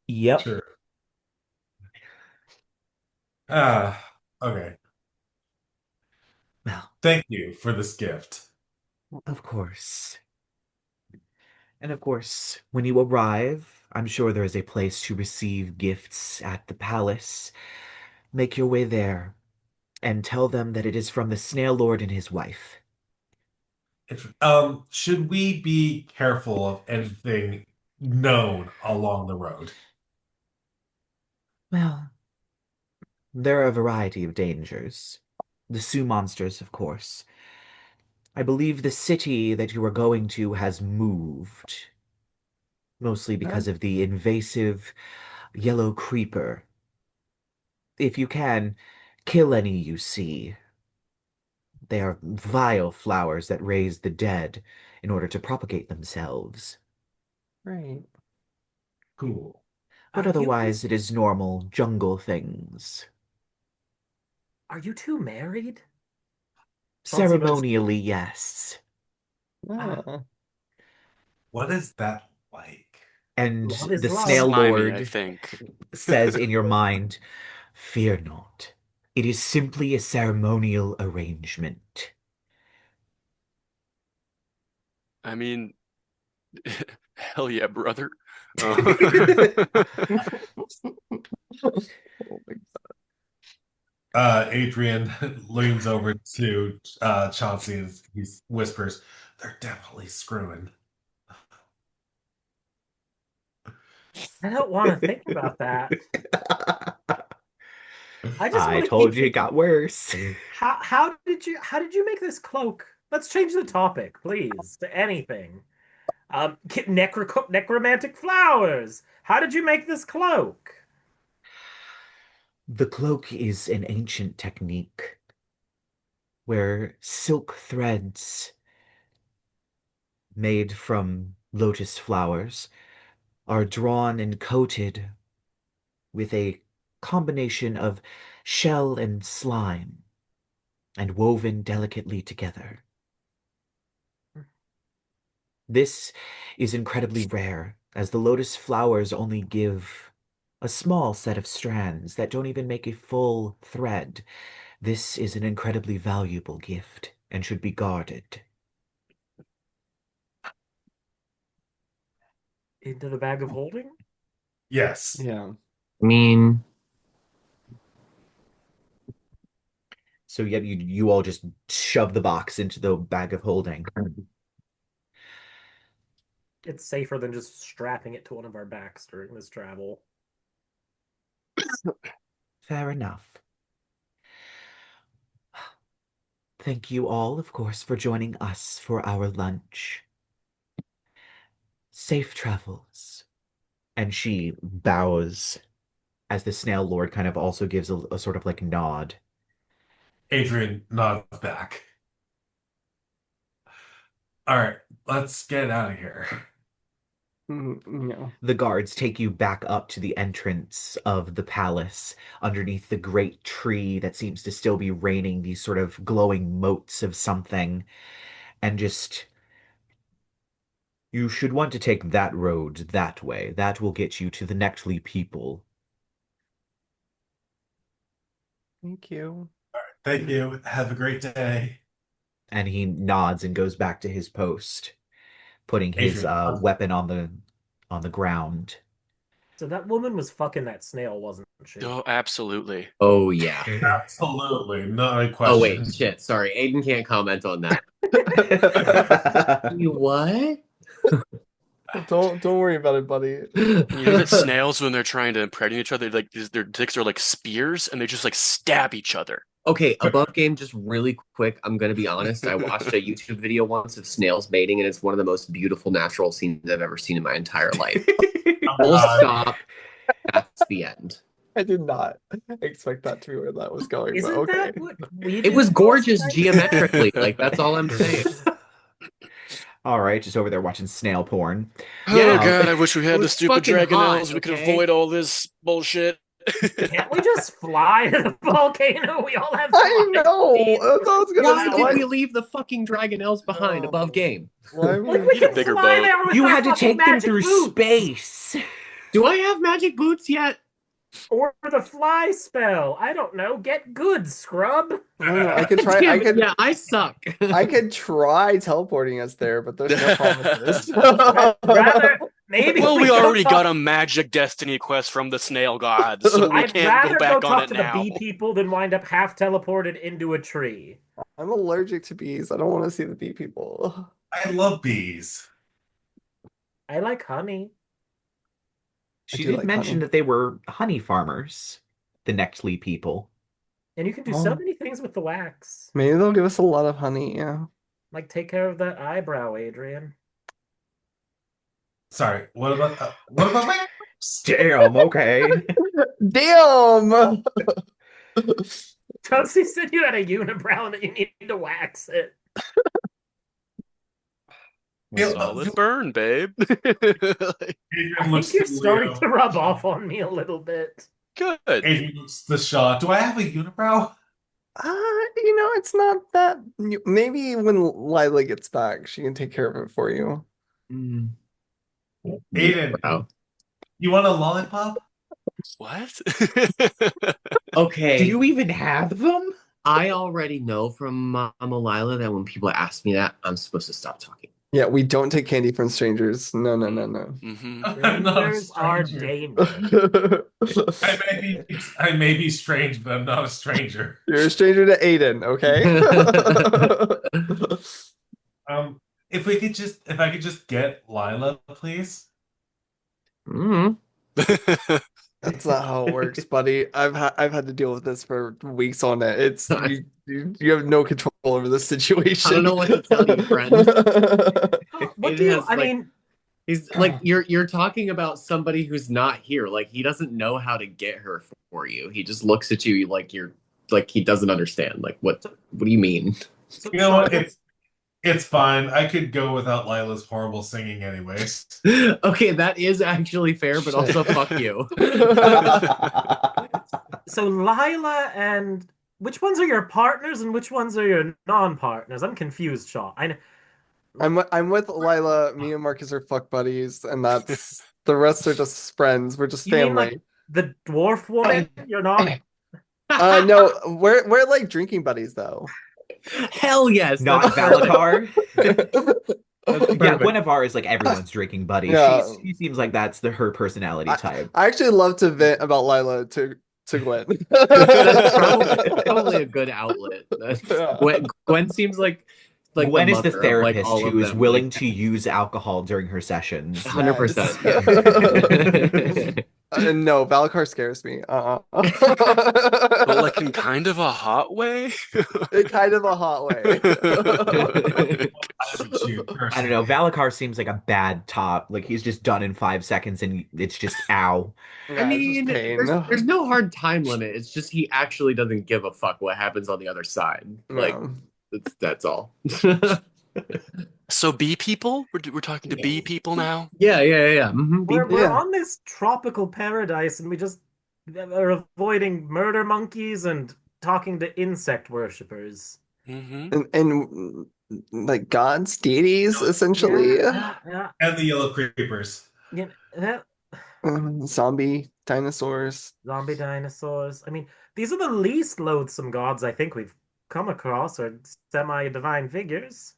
Yep. Sure. Ah, okay. Well, Thank you for this gift. of course. And of course, when you arrive, I'm sure there is a place to receive gifts at the palace. Make your way there and tell them that it is from the Snail Lord and his wife. Should we be careful of anything known along the road? Well, there are a variety of dangers. The Sioux monsters, of course. I believe the city that you are going to has moved, mostly because of the invasive yellow creeper. If you can, kill any you see. They are vile flowers that raise the dead in order to propagate themselves. Right. Cool. But otherwise, it is normal jungle things. Are you two married? Chauncey moves. Ceremonially, yes. Ah. What is that like? And Love is the love. Snail Slimy, I Lord think. says in your mind, fear not. It is simply a ceremonial arrangement. I mean, hell yeah, brother. Oh my Adrian leans over to Chauncey and he whispers, "They're definitely screwing." I don't want to think about that. I just I want to told keep you it thinking, got worse. how did you make this cloak? Let's change the topic, please, to anything. Necromantic flowers. How did you make this cloak? The cloak is an ancient technique where silk threads made from lotus flowers are drawn and coated with a combination of shell and slime and woven delicately together. This is incredibly rare, as the lotus flowers only give a small set of strands that don't even make a full thread. This is an incredibly valuable gift and should be guarded. Into the bag of holding? Yes. Yeah. I mean, So yeah, you all just shove the box into the bag of holding. It's safer than just strapping it to one of our backs during this travel. Fair enough. Thank you all, of course, for joining us for our lunch. Safe travels. And she bows as the Snail Lord kind of also gives a sort of like nod. Adrien nods back. All right, let's get out of here. Yeah. The guards take you back up to the entrance of the palace underneath the great tree that seems to still be raining these sort of glowing motes of something. And just, you should want to take that road that way. That will get you to the Nectly people. Thank you. Thank you. Have a great day. And he nods and goes back to his post, putting his Adrien, weapon on the ground. So that woman was fucking that snail, wasn't she? Oh, absolutely. oh yeah. absolutely, no Oh question. wait, shit. Sorry, Aiden can't comment on that. You what? Don't worry about it, buddy. You know that snails, when they're trying to impregnate each other, like their dicks are like spears, and they just like stab each other. Okay, above game, just really quick. I'm gonna be honest. I watched a YouTube video once of snails mating, and it's one of the most beautiful natural scenes I've ever seen in my entire life. Full stop. That's the end. I did not expect that to be where that was going, but Isn't okay. that what we It did was last gorgeous night? geometrically. Like that's all I'm saying. All right, just over there watching snail porn. Oh Yeah. god, I wish we It had the was stupid fucking dragonelles. hot, We could okay? avoid all this bullshit. Can't we just fly to the volcano? We all have I flying know. speed. That's what I was gonna Why say. did we leave the fucking dragonelles behind above game? Why Like would we Need a can bigger fly boat. there with You our had to fucking take them magic through boots. space. Do I have magic boots yet? Or the fly spell. I don't know. Get good, scrub. I don't know. I could try. Damn it, yeah, I suck. I could try teleporting us there, but there's no promises. Rather, maybe Well, we we go already talk- got a magic destiny quest from the snail gods, so we I'd can't rather go back on talk it to now. the bee people than wind up half teleported into a tree. I'm allergic to bees. I don't want to see the bee people. I love bees. I like honey. She do did like mention honey. that they were honey farmers, the Nectly people. And you can do Oh. so many things with the wax. Maybe they'll give us a lot of honey. Yeah. Like take care of that eyebrow, Adrien. Sorry. What about my lips? Damn, okay. Damn. Chauncey said you had a unibrow and that you needed to wax it. Solid burn, babe. Adrien I looks think you're to starting Leo. to rub off on me a little bit. Good. Adrien looks to Shaw. Do I have a unibrow? It's not that. Maybe when Lyla gets back, she can take care of it for you. Aiden, Wow. you want a lollipop? What? Okay. Do you even have them? I already know from Mama Lyla that when people ask me that, I'm supposed to stop talking. Yeah, we don't take candy from strangers. No. hmm I'm not a Strangers are stranger. dangerous. I may be strange, but I'm not a stranger. You're a stranger to Aiden, okay? If I could just get Lyla, please. Mm. That's not how it works, buddy. I've had to deal with this for weeks on it. It's you have no control over this situation. I don't know what to tell you, friend. What It do you? has, I like, mean, He's like you're talking about somebody who's not here. Like he doesn't know how to get her for you. He just looks at you like you're like he doesn't understand. Like what do you mean? so, You know what? Sean, It's fine. I could go without Lila's horrible singing anyways. Okay, that is actually fair, but also fuck you. so Lyla and which ones are your partners and which ones are your non-partners? I'm confused, Sean. I'm with Lyla. Me and Marcus are fuck buddies, and that's the rest are just friends. We're just You mean family. like the dwarf woman? You're not. No, we're like drinking buddies though. Hell yes. Not that's perfect. Valakar. That's Yeah, perfect. Guinevere is like everyone's drinking buddy. Yeah. She seems like that's her personality type. I actually love to vent about Lyla to Gwen. That's probably a good outlet. Yeah. Gwen seems like Gwen is the mother of, like, therapist all of who is them, willing like, to use alcohol during her sessions. 100%. No, Valakar scares me. But like in kind of a hot way. In kind of a hot way. I don't know. Valakar seems like a bad top. Like he's just done in 5 seconds, and it's just ow. Yeah, I it's just mean, pain. there's no hard time limit. It's just he actually doesn't give a fuck what happens on the other side. Like Yeah. that's all. So bee people? We're talking to bee people now? Yeah. Mm-hmm. We're on this tropical paradise, and we just are avoiding murder monkeys and talking to insect worshippers. Mm-hmm. And like gods, deities, essentially. Yeah. And the yellow creepers. Yeah, that Zombie dinosaurs. zombie dinosaurs. I mean, these are the least loathsome gods I think we've come across, or semi-divine figures.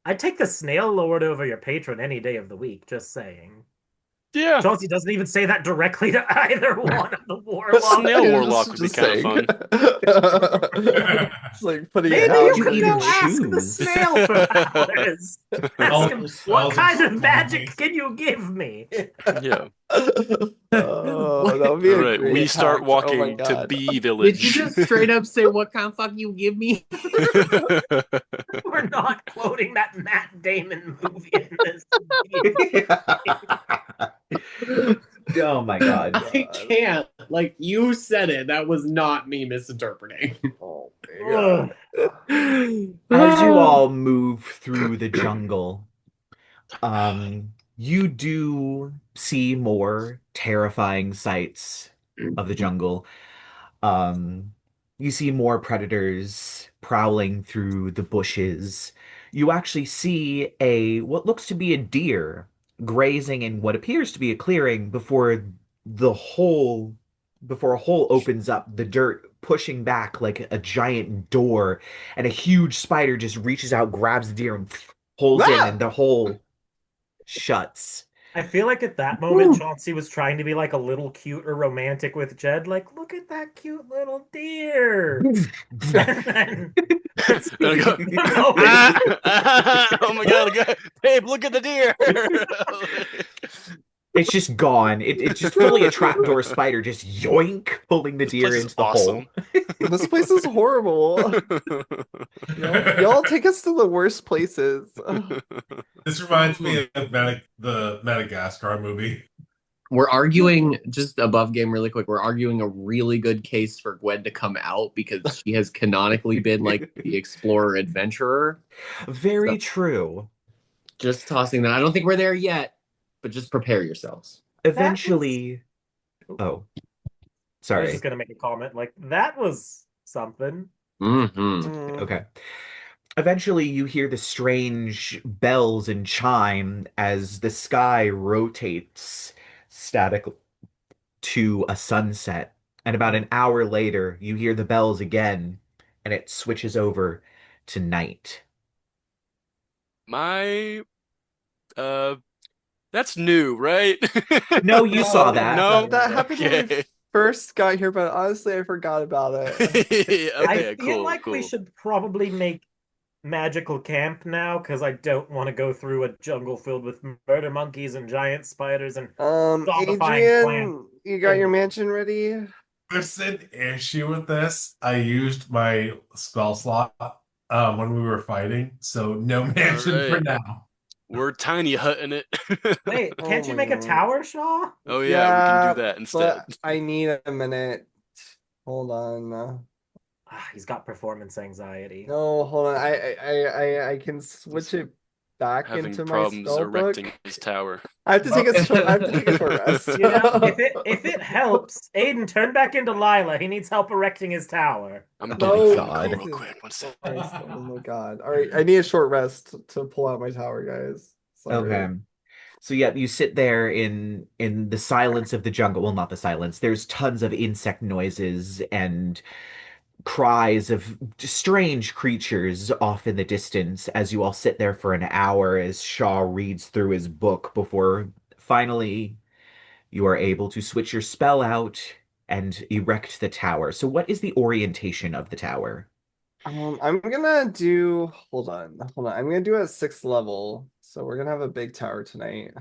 I'd take the snail lord over your patron any day of the week, just saying. Yeah. Chauncey doesn't even say that directly to either one of the warlocks. Snail warlock would be kind of fun. It's like putting Maybe it out. you could even go ask the choose. snail for powers. Ask him, what kind of magic can you give me? Yeah. Oh, that would be All a right, great we start hack. Oh my walking to God. bee Did you village. just straight up say what kind of fuck you give me? We're not quoting that Matt Damon movie in this. Oh my god. I can't. Like you said it. That was not me misinterpreting. Oh my God. As you all move through the jungle, you do see more terrifying sights of the jungle. You see more predators prowling through the bushes. You actually see what looks to be a deer grazing in what appears to be a clearing before a hole opens up, the dirt pushing back like a giant door, and a huge spider just reaches out, grabs the deer, and pulls in, and the hole shuts. I feel like at that moment, Chauncey was trying to be like a little cute or romantic with Jed. Like, look at that cute little deer. And then, Oh my god, babe, look at the deer. It's just gone. It's just fully a trapdoor spider, just yoink, pulling the deer into the hole. This place is horrible. Y'all take us to the worst places. This reminds me of the Madagascar movie. We're arguing just above game really quick. We're arguing a really good case for Gwen to come out because she has canonically been like the explorer adventurer. Very true. Just tossing that. I don't think we're there yet, but just prepare yourselves. Eventually, I was sorry. just gonna make a comment. Like, that was something. Mm-hmm. Okay. Eventually, you hear the strange bells and chime as the sky rotates static to a sunset. And about an hour later, you hear the bells again, and it switches over to night. That's new, right? No, you saw that. No? That happened when we Okay. first got here, but honestly, I forgot about it. Okay, I feel cool, like we cool. should probably make magical camp now because I don't want to go through a jungle filled with murder monkeys and giant spiders and zombifying plants. Adrien, you got your mansion ready? There's an issue with this. I used my spell slot when we were fighting, so no mansion for right. now. We're tiny hutting it. Wait, Oh can't you my make a God. tower, Shaw? Oh yeah, we can do Yeah, that instead. but I need a minute. Hold on. He's got performance anxiety. No, hold on. I can switch it back Having into my problems spell book. erecting his tower. I have to take a short, I have to take a short rest. You know, if it helps, Aiden, turn back into Lyla. He needs help erecting his tower. I'm No, deleting God. real quick. One sec. Oh my God. All right, I need a short rest to pull out my tower, guys. Sorry. Okay. So yeah, you sit there in the silence of the jungle. Well, not the silence. There's tons of insect noises and cries of strange creatures off in the distance as you all sit there for an hour as Shaw reads through his book before finally you are able to switch your spell out and erect the tower. So what is the orientation of the tower? I'm gonna do, hold on. I'm gonna do a 6th level. So we're gonna have a big tower tonight.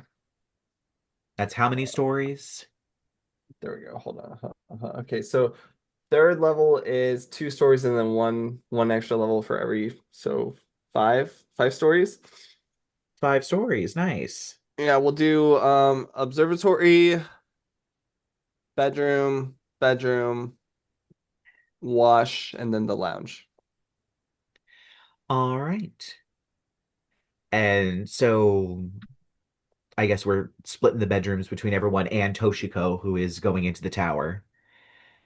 That's how many stories? There we go. Hold on. Okay, so 3rd level is 2 stories and then one extra level for every, so five stories. 5 stories. Nice. Yeah, we'll do observatory, bedroom, wash, and then the lounge. All right. And so I guess we're splitting the bedrooms between everyone and Toshiko, who is going into the tower.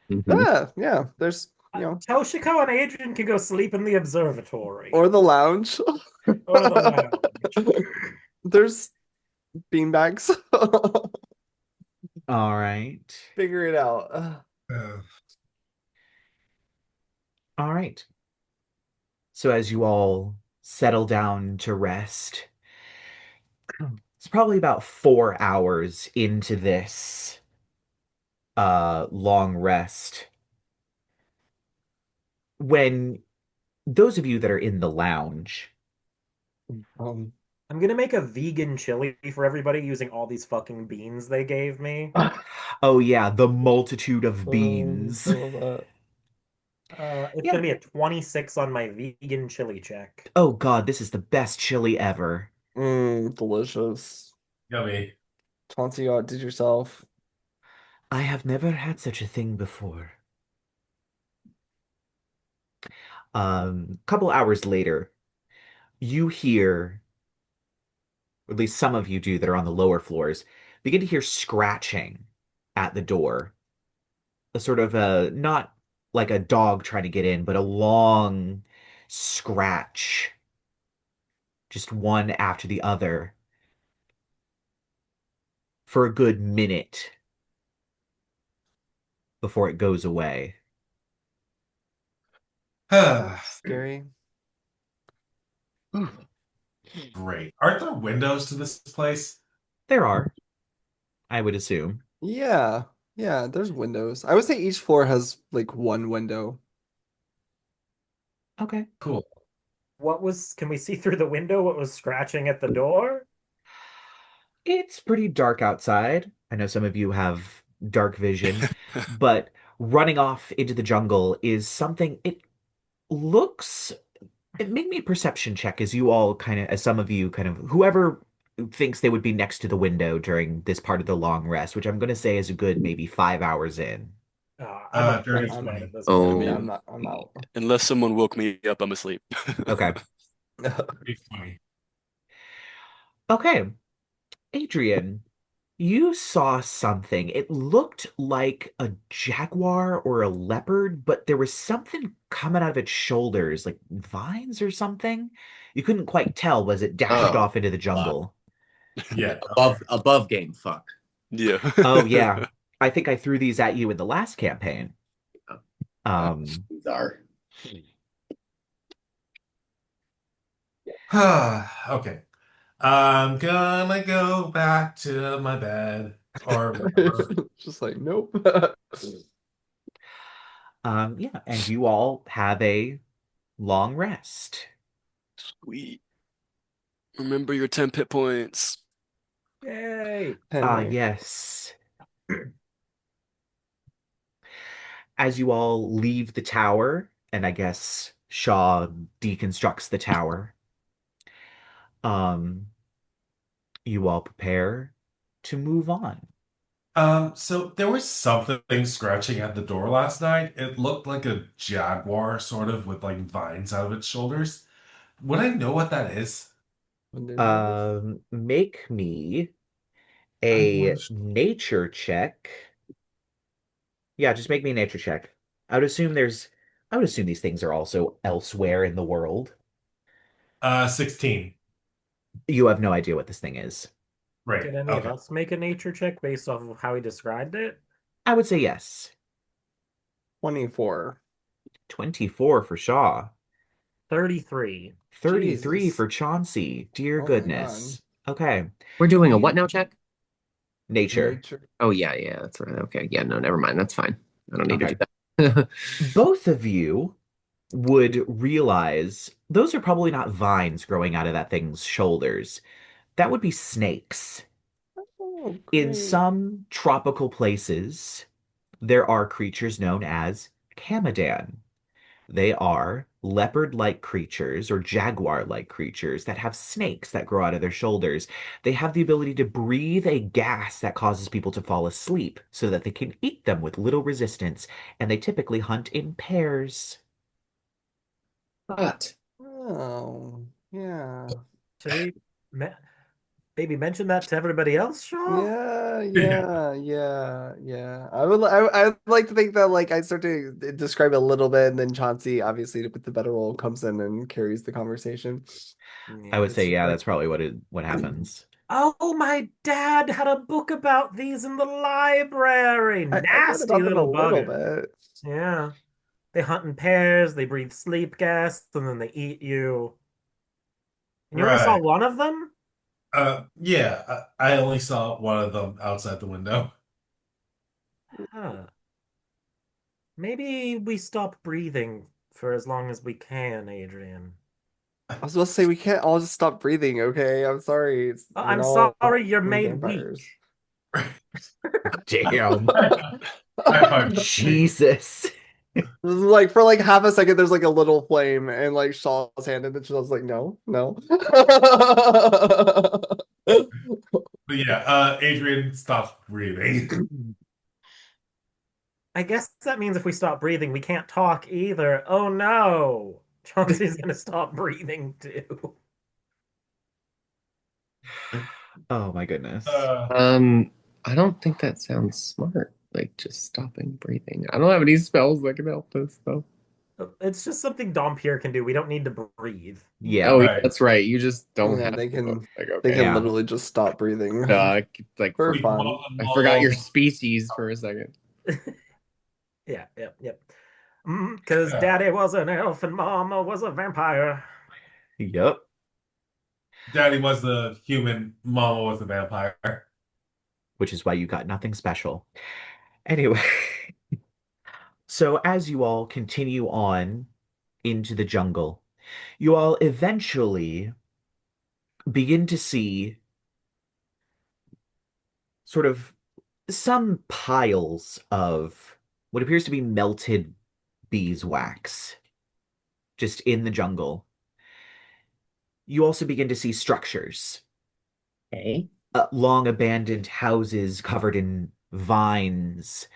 Yeah, there's Toshiko and Adrian can go sleep in the observatory. or the lounge. Or the lounge. There's beanbags. All right. Figure it out. All right. So as you all settle down to rest, it's probably about 4 hours into this long rest when those of you that are in the lounge. Um, I'm gonna make a vegan chili for everybody using all these fucking beans they gave me. Oh yeah, the multitude of beans. so It's Yeah. gonna be a 26 on my vegan chili check. Oh God, this is the best chili ever. delicious. Yummy. Chauncey, you outdid yourself. I have never had such a thing before. Couple hours later, you hear, or at least some of you do that are on the lower floors, begin to hear scratching at the door. A sort of a, not like a dog trying to get in, but a long scratch, just one after the other, for a good minute before it goes away. Scary. Great. Aren't there windows to this place? There are, I would assume. Yeah, yeah, there's windows. I would say each floor has like one window. Okay. Cool. Can we see through the window what was scratching at the door? It's pretty dark outside. I know some of you have dark vision, but running off into the jungle is something it looks it make me a perception check as you all kind of as some of you kind of whoever thinks they would be next to the window during this part of the long rest, which I'm going to say is a good maybe 5 hours in. I'm a Dirty trash 20. man at this Oh. point. Yeah, I'm out. Unless someone woke me up, I'm asleep. Okay. Pretty funny. Okay. Adrian, you saw something. It looked like a jaguar or a leopard, but there was something coming out of its shoulders, like vines or something. You couldn't quite tell as it dashed Oh. off into the jungle. Yeah. Above game, fuck. Yeah. Oh yeah. I think I threw these at you in the last campaign. Bizarre. Okay. I'm gonna go back to my bed or whatever. Just like, nope. Yeah, and you all have a long rest. Sweet. Remember your 10 hit points. Yay! Ah, Henry. yes. As you all leave the tower, and I guess Shaw deconstructs the tower, um, you all prepare to move on. So there was something scratching at the door last night. It looked like a jaguar, sort of, with like vines out of its shoulders. Would I know what that is? Make me I a was nature check. Yeah, just make me a nature check. I would assume these things are also elsewhere in the world. 16. You have no idea what this thing is. Right. Did any of Okay. us make a nature check based off of how he described it? I would say yes. 24. 24 for Shaw. 33. 33 Jesus. for Chauncey. Dear Oh my God. goodness. Okay. We're doing a what You now check? nature. Nature. Oh yeah, yeah, that's right. Okay, yeah, no, never mind. That's fine. I don't need to Okay. do that. Both of you would realize those are probably not vines growing out of that thing's shoulders. That would be snakes. Oh, In great. some tropical places, there are creatures known as Kamadan. They are leopard-like creatures or jaguar-like creatures that have snakes that grow out of their shoulders. They have the ability to breathe a gas that causes people to fall asleep so that they can eat them with little resistance, and they typically hunt in pairs. But Oh, yeah. Should we me- maybe mention that to everybody else, Shaw? Yeah, Yeah. yeah. I would like to think that like I start to describe it a little bit, and then Chauncey, obviously with the better role, comes in and carries the conversation. I Yeah, would it's say, just yeah, like, that's probably what happens. oh, my dad had a book about these in the library. I read Nasty about them a little little bugger. bit. Yeah. They hunt in pairs, they breathe sleep gas, and then they eat you. And you only saw Right. one of them? Yeah, I only saw one of them outside the window. Huh. Maybe we stop breathing for as long as we can, Adrien. I was supposed to say we can't all just stop breathing, okay? I'm sorry. We're I'm all sorry you're we're made vampires. weak. Damn. High five. Jesus. This is like for like half a second, there's like a little flame and like Shaw's hand, and then Shaw's like, no, no. But yeah, Adrian stopped breathing. I guess that means if we stop breathing, we can't talk either. Oh no! Chauncey's gonna stop breathing too. Oh my goodness. Uh, um, I don't think that sounds smart. Like just stopping breathing. I don't have any spells that can help us though. It's just something Dhampir can do. We don't need to breathe. Yeah. Oh, yeah, right. that's right. You just don't Yeah, have they to. can Like they okay, can Yeah. literally just stop breathing like for We fun. I forgot your all- species for a second. Yeah, yep. Because yeah. Daddy was an elf and Mama was a vampire. Yep. Daddy was the human, Mama was the vampire. Which is why you got nothing special. Anyway, so as you all continue on into the jungle, you all eventually begin to see sort of some piles of what appears to be melted beeswax just in the jungle. You also begin to see structures, Okay. long abandoned houses covered in vines,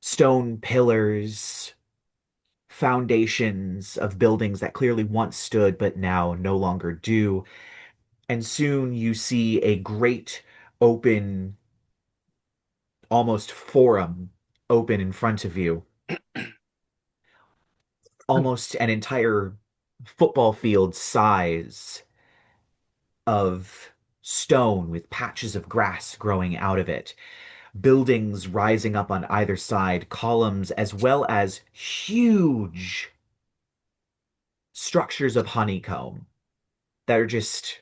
stone pillars, foundations of buildings that clearly once stood but now no longer do. And soon you see a great open, almost forum open in front of you. Almost an entire football field size of stone with patches of grass growing out of it. Buildings rising up on either side, columns, as well as huge structures of honeycomb that are just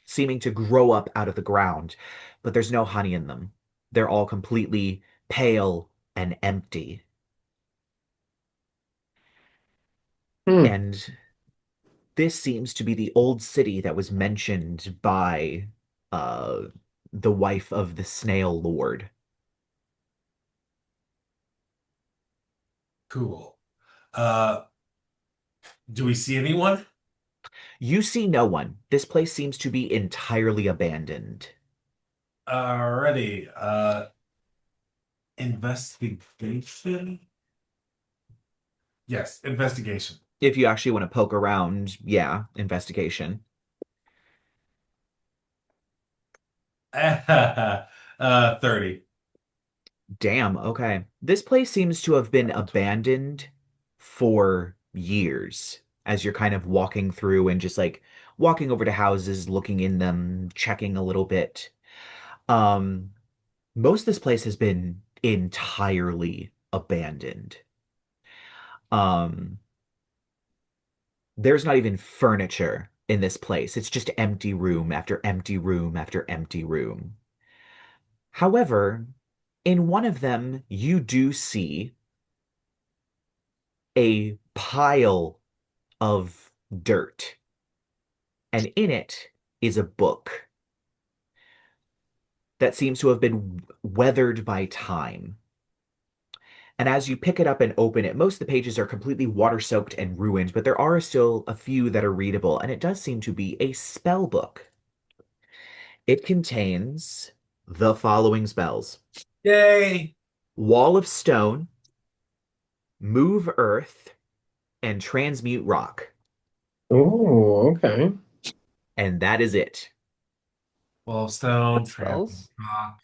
seeming to grow up out of the ground, but there's no honey in them. They're all completely pale and empty. Hmm. And This seems to be the old city that was mentioned by uh the wife of the Snail Lord. Cool. Uh, do we see anyone? You see no one. This place seems to be entirely abandoned. Alrighty. Investigation? Yes, investigation. If you actually want to poke around, yeah, investigation. 30. Damn, okay. This place seems to have been abandoned for years as you're kind of walking through and just like walking over to houses, looking in them, checking a little bit. Um, most of this place has been entirely abandoned. Um, there's not even furniture in this place. It's just empty room after empty room after empty room. However, in one of them, you do see a pile of dirt, and in it is a book that seems to have been weathered by time. And as you pick it up and open it, most of the pages are completely water soaked and ruined, but there are still a few that are readable, and it does seem to be a spell book. It contains the following spells: Yay! Wall of Stone, Move Earth, and Transmute Rock. Oh, okay. And that is it. Well, stone, What spells? rock.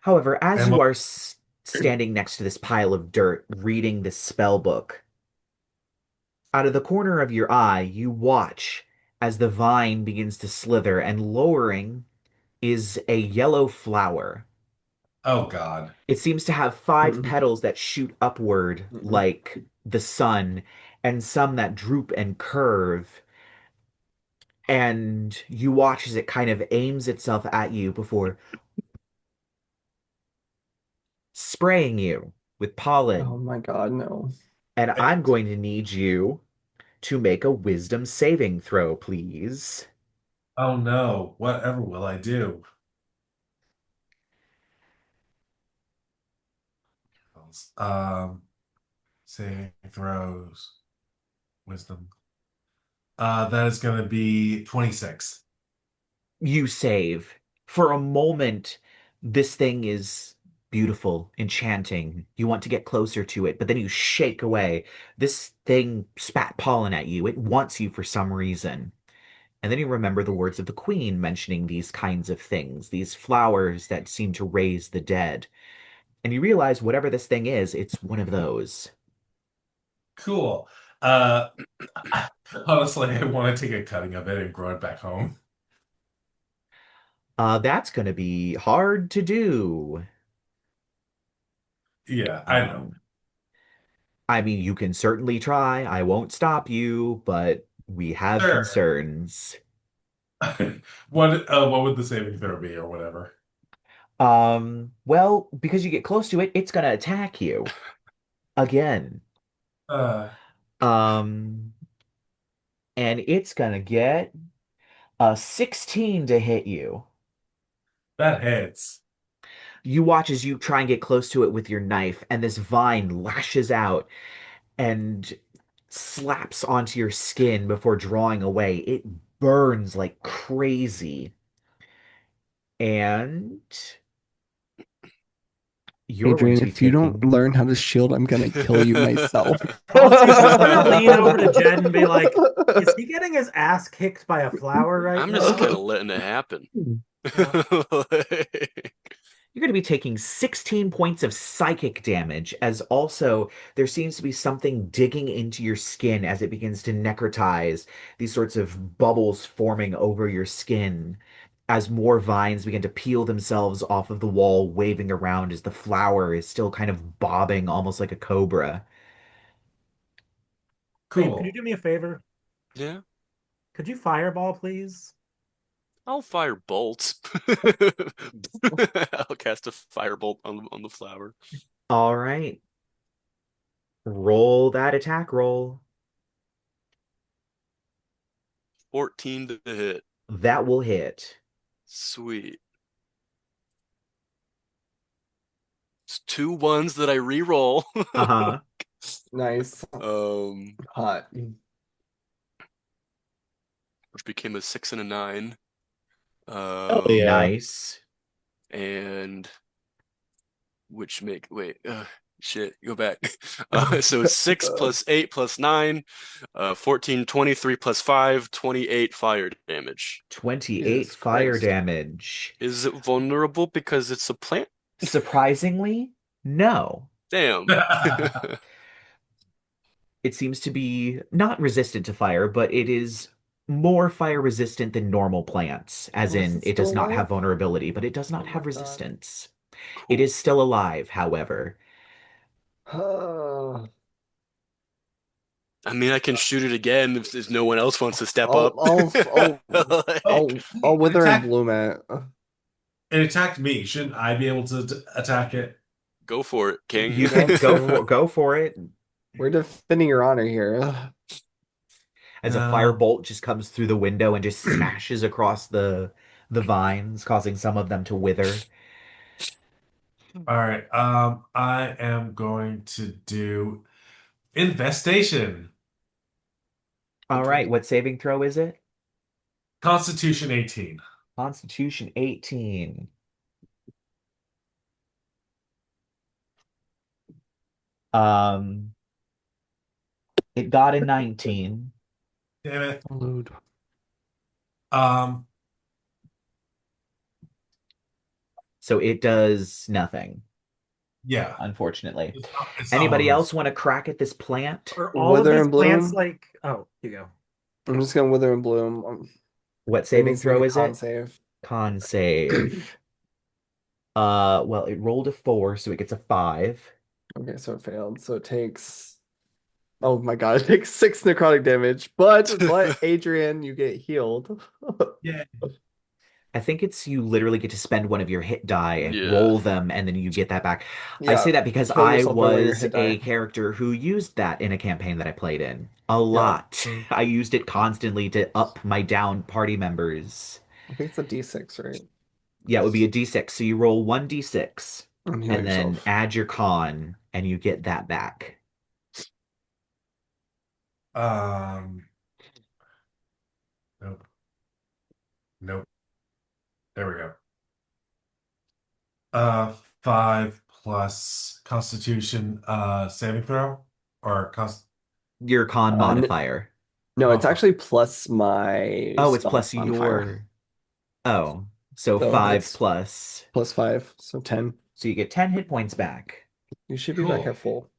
However, as And you what? are standing next to this pile of dirt, reading this spell book, out of the corner of your eye, you watch as the vine begins to slither, and lowering is a yellow flower. Oh God. It seems to have five petals that shoot upward like the sun, and some that droop and curve. And you watch as it kind of aims itself at you before spraying you with Oh pollen. my God, no. And I'm going to need you to make a wisdom saving throw, please. Oh no. Whatever will I do? Um, saving throws, wisdom. That is going to be 26. You save. For a moment, this thing is beautiful, enchanting. You want to get closer to it, but then you shake away. This thing spat pollen at you. It wants you for some reason. And then you remember the words of the Queen mentioning these kinds of things, these flowers that seem to raise the dead. And you realize whatever this thing is, it's one of those. Cool. Uh, honestly, I want to take a cutting of it and grow it back home. That's going to be hard to do. Yeah, I know. Um, I mean, you can certainly try. I won't stop you, but we have Sure. concerns. What would the saving throw be or whatever? Well, because you get close to it, it's gonna attack you again. Uh, Um, and it's gonna get a 16 to hit you. that hits. You watch as you try and get close to it with your knife, and this vine lashes out and slaps onto your skin before drawing away. It burns like crazy. And you're going Adrien, to be if you don't taking. learn how to shield, I'm gonna kill you myself. Chauncey's just gonna lean over to Jed and be like, "Is he getting his ass kicked by a flower right I'm now?" just kind of letting it happen. You're going to be taking 16 points of psychic damage, as also there seems to be something digging into your skin as it begins to necrotize, these sorts of bubbles forming over your skin, as more vines begin to peel themselves off of the wall, waving around as the flower is still kind of bobbing almost like a cobra. Babe, could you Cool. do me a favor? Yeah, Could you fireball, please? I'll fire bolts. I'll cast a firebolt on the flower. All right, roll that attack roll. 14 to hit. That will hit. Sweet. It's 2 ones that I re-roll. Uh-huh. Nice. Hot. Which became a 6 and a 9. Hell yeah. Nice. And which make wait shit, go back. So 6 plus 8 plus 9, 14, 23 plus 5, 28 fire damage. 28 Jesus fire Christ. damage. Is it vulnerable because it's a plant? Surprisingly, no. Damn. It seems to be not resistant to fire, but it is more fire resistant than normal plants, as Oh, is in it it does still not have alive? vulnerability, but it does Oh not my have God. resistance. It is still alive, however. Oh, I mean, I can shoot it again if no one else wants to step I'll, up. I'll, I'll wither and Attack. bloom it. It attacked me. Shouldn't I be able to attack it? Go for it, King. You can go for it. We're defending your honor here. As a firebolt just comes through the window and just smashes across the vines, causing some of them to wither. All right. I am going to do infestation. All right, what saving throw is it? Constitution 18. Constitution 18. Um, it got a 19. Damn it. Load. Um, So it does nothing, yeah. unfortunately. It's not Anybody one of else want to crack at this plant? Are all of Wither these and plants bloom. like? Oh, you go. I'm just gonna wither and bloom. What It saving needs to make throw a is con it? save. Con save. Well, it rolled a 4, so it gets a 5. Okay, so it failed. So it takes. Oh my God, it takes 6 necrotic damage. But Adrien, you get healed. Yeah. I think it's you literally get to spend one of your hit die, Yeah. roll them, and then you get that back. I Yeah, say that because heal I yourself by one of your was hit die. a character who used that in a campaign that I played in a Yeah. lot. I used it constantly to up my down party members. I think it's a D6, right? Yeah, it would be a D6. So you roll 1d6 And heal and then yourself. add your con, and you get that back. Um, nope. Nope. There we go. 5 plus Constitution saving throw or Your con modifier. No, it's Oh, actually plus my Oh, it's spell plus modifier. your. Oh, so So 5 it's plus. plus 5, so 10. So you get 10 hit points back. You should be back cool. at full.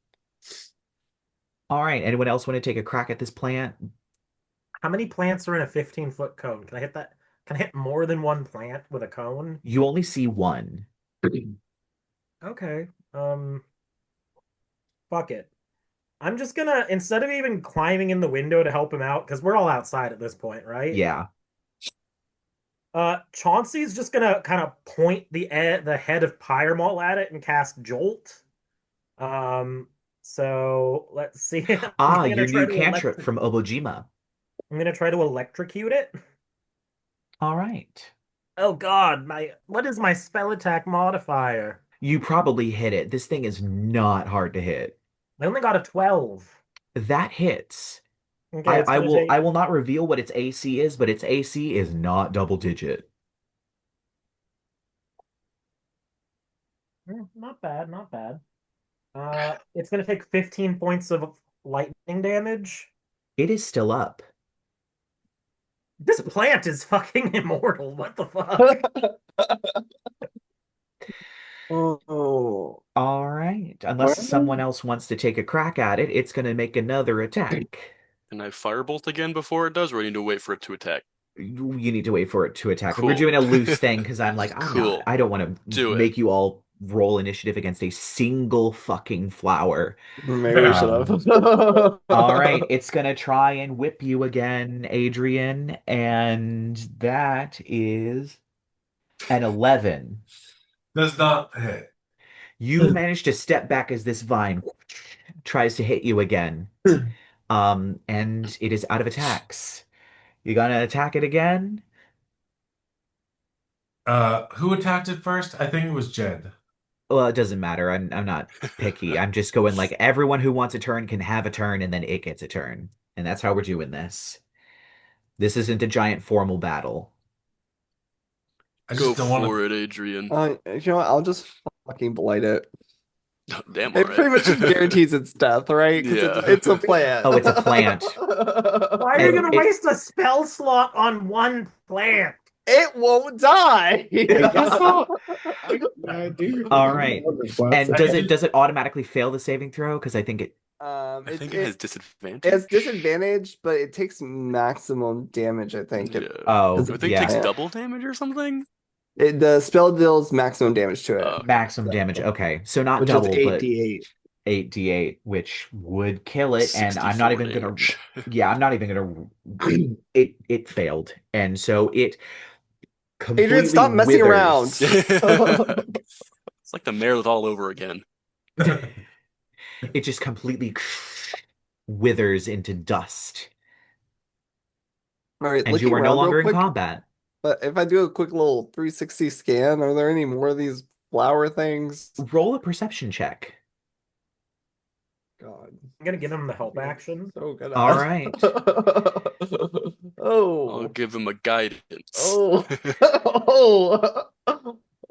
All right. Anyone else want to take a crack at this plant? How many plants are in a 15-foot cone? Can I hit that? Can I hit more than one plant with a cone? You only see one. Okay. Fuck it. I'm just gonna, instead of even climbing in the window to help him out, because we're all outside at this point, right? Yeah. Chauncey's just gonna kind of point the head of Pyremol at it and cast Jolt. So let's see. Ah, I'm gonna your try new to cantrip from Obojima. I'm gonna try to electrocute it. All right. Oh God, what is my spell attack modifier? You probably hit it. This thing is not hard to hit. I only got a 12. That hits. Okay, it's I gonna will take. I will not reveal what its AC is, but its AC is not double digit. Not bad, not bad. It's gonna take 15 points of lightning damage. It is still up. This plant is fucking immortal. What the fuck? Oh, All right. Unless Well- someone else wants to take a crack at it, it's going to make another attack. Can I firebolt again before it does, or I need to wait for it to attack? You need to wait for it to attack. Cool. We're doing a loose thing because I'm like, Cool. I don't want to Do it. make you all roll initiative against a single fucking flower. maybe we should have. All right, it's gonna try and whip you again, Adrien, and that is an 11. Does not hit. You manage to step back as this vine tries to hit you again. And it is out of attacks. You gonna attack it again? Who attacked it first? I think it was Jed. Well, it doesn't matter. I'm not picky. I'm just going like everyone who wants a turn can have a turn and then it gets a turn. And that's how we're doing this. This isn't a giant formal battle. I Go just don't want to. for it, Adrien. You know what? I'll just fucking blight it. Damn, It all pretty much right. guarantees its death, right? 'Cause Yeah. it's a plant. Oh, it's a plant. Why are you And gonna waste a spell slot on one plant? It won't die. guess so. I do. All right. And I does it automatically fail the saving throw? Because I think it I think it has It disadvantage. has disadvantage, but it takes maximum damage, I think. Yeah. oh Does I think it yeah. takes double damage or something. The spell deals maximum damage to it. Okay. Maximum damage. Okay. So not which double, is but 8d8. 8d8, which would kill it. And I'm not 64 even gonna damage. yeah, I'm not even gonna it failed. And so it completely Adrian, stop messing around. It's like the Meredith all over again. It just completely withers into dust. All right, And looking you are no around real longer in quick. combat. But if I do a quick little 360 scan, are there any more of these flower things? Roll a perception check. God, I'm gonna give him the help action. so good. All right. I'll Oh. give him a guidance. Oh. Oh.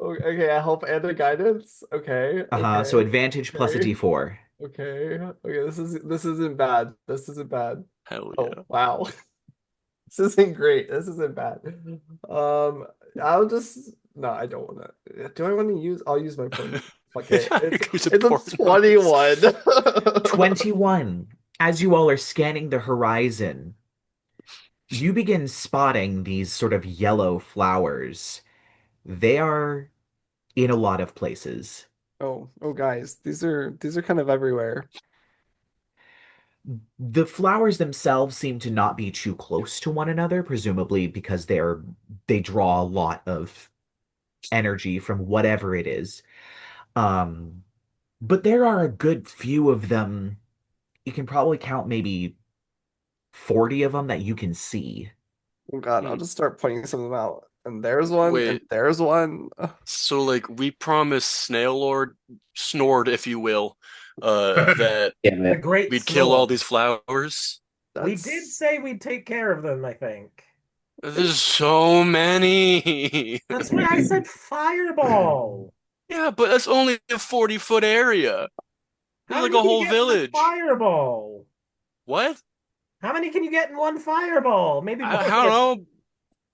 Okay, I help and a guidance. Okay. So Okay. advantage plus a Okay. d4. Okay. Okay. This isn't bad. This isn't bad. Hell Oh yeah. wow. This isn't great. This isn't bad. I'll just no, I don't want to. Do I want to use? I'll use my point. Fuck it. Use It's a point 21. 21. As you all are scanning the horizon, you begin spotting these sort of yellow flowers. They are in a lot of places. Oh, guys, these are kind of everywhere. The flowers themselves seem to not be too close to one another, presumably because they draw a lot of energy from whatever it is. But there are a good few of them. You can probably count maybe 40 of them that you can see. Oh God, I'll just start pointing some of them out. And there's one, and Wait. there's one. So like we promised Snail Lord Snord, if you will, that Damn The it. great we'd kill all Snore. these flowers. We That's did say we'd take care of them, I think. There's so many. That's why I said fireball. Yeah, but that's only a 40-foot area. There's How like many a can you whole get in a village. fireball? What? How many can you get in one fireball? Maybe more. I don't know.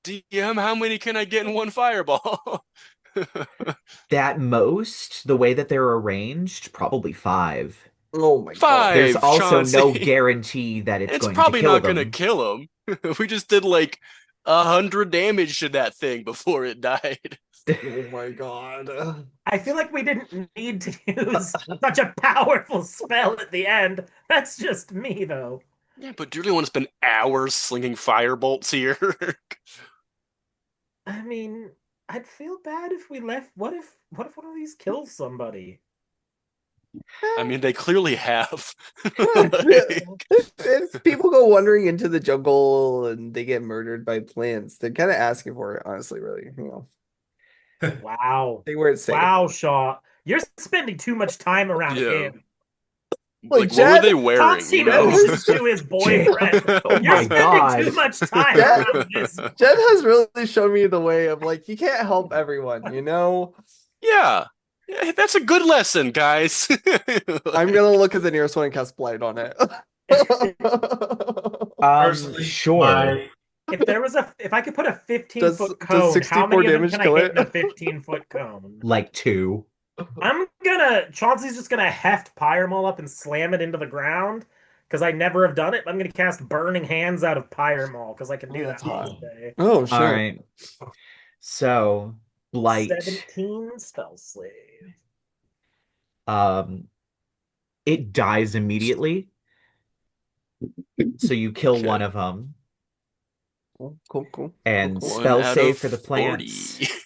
DM, how many can I get in one fireball? At most, the way that they're arranged, probably 5. oh my God. Five. There's also no Chauncey. guarantee that it's It's going probably to kill not gonna them. kill him. We just did like 100 damage to that thing before it died. Oh my God. I feel like we didn't need to use such a powerful spell at the end. That's just me, though. Yeah, but do you really want to spend hours slinging firebolts here? I mean, I'd feel bad if we left. What if one of these kills somebody? I mean, they clearly have. If people go wandering into the jungle and they get murdered by plants, they're kind of asking for it, honestly, really. Wow. They where it's safe. Wow, Shaw. You're spending too much time around Yeah. him. Like, what were Jed, they wearing? Chauncey You know? knows to his boyfriend. Oh You're my spending God. too much time Jed- around this. Jed has really shown me the way of like you can't help everyone, you know? Yeah. Yeah, that's a good lesson, guys. I'm gonna look at the nearest one and cast blight on it. Personally, Sure. If I could put a 15-foot Does cone, how 64 many of them damage can I kill hit in a it? 15-foot cone? Like 2. Chauncey's just gonna heft Pyre Maul up and slam it into the ground because I never have done it. I'm gonna cast Burning Hands out of Pyre Maul because I can do that that's hot. all day. Oh shit. All right. So, Blight. 17 spell slave. It dies immediately. So you kill Okay. one of them. Cool. And Cool. spell One out save of for the 40. plants.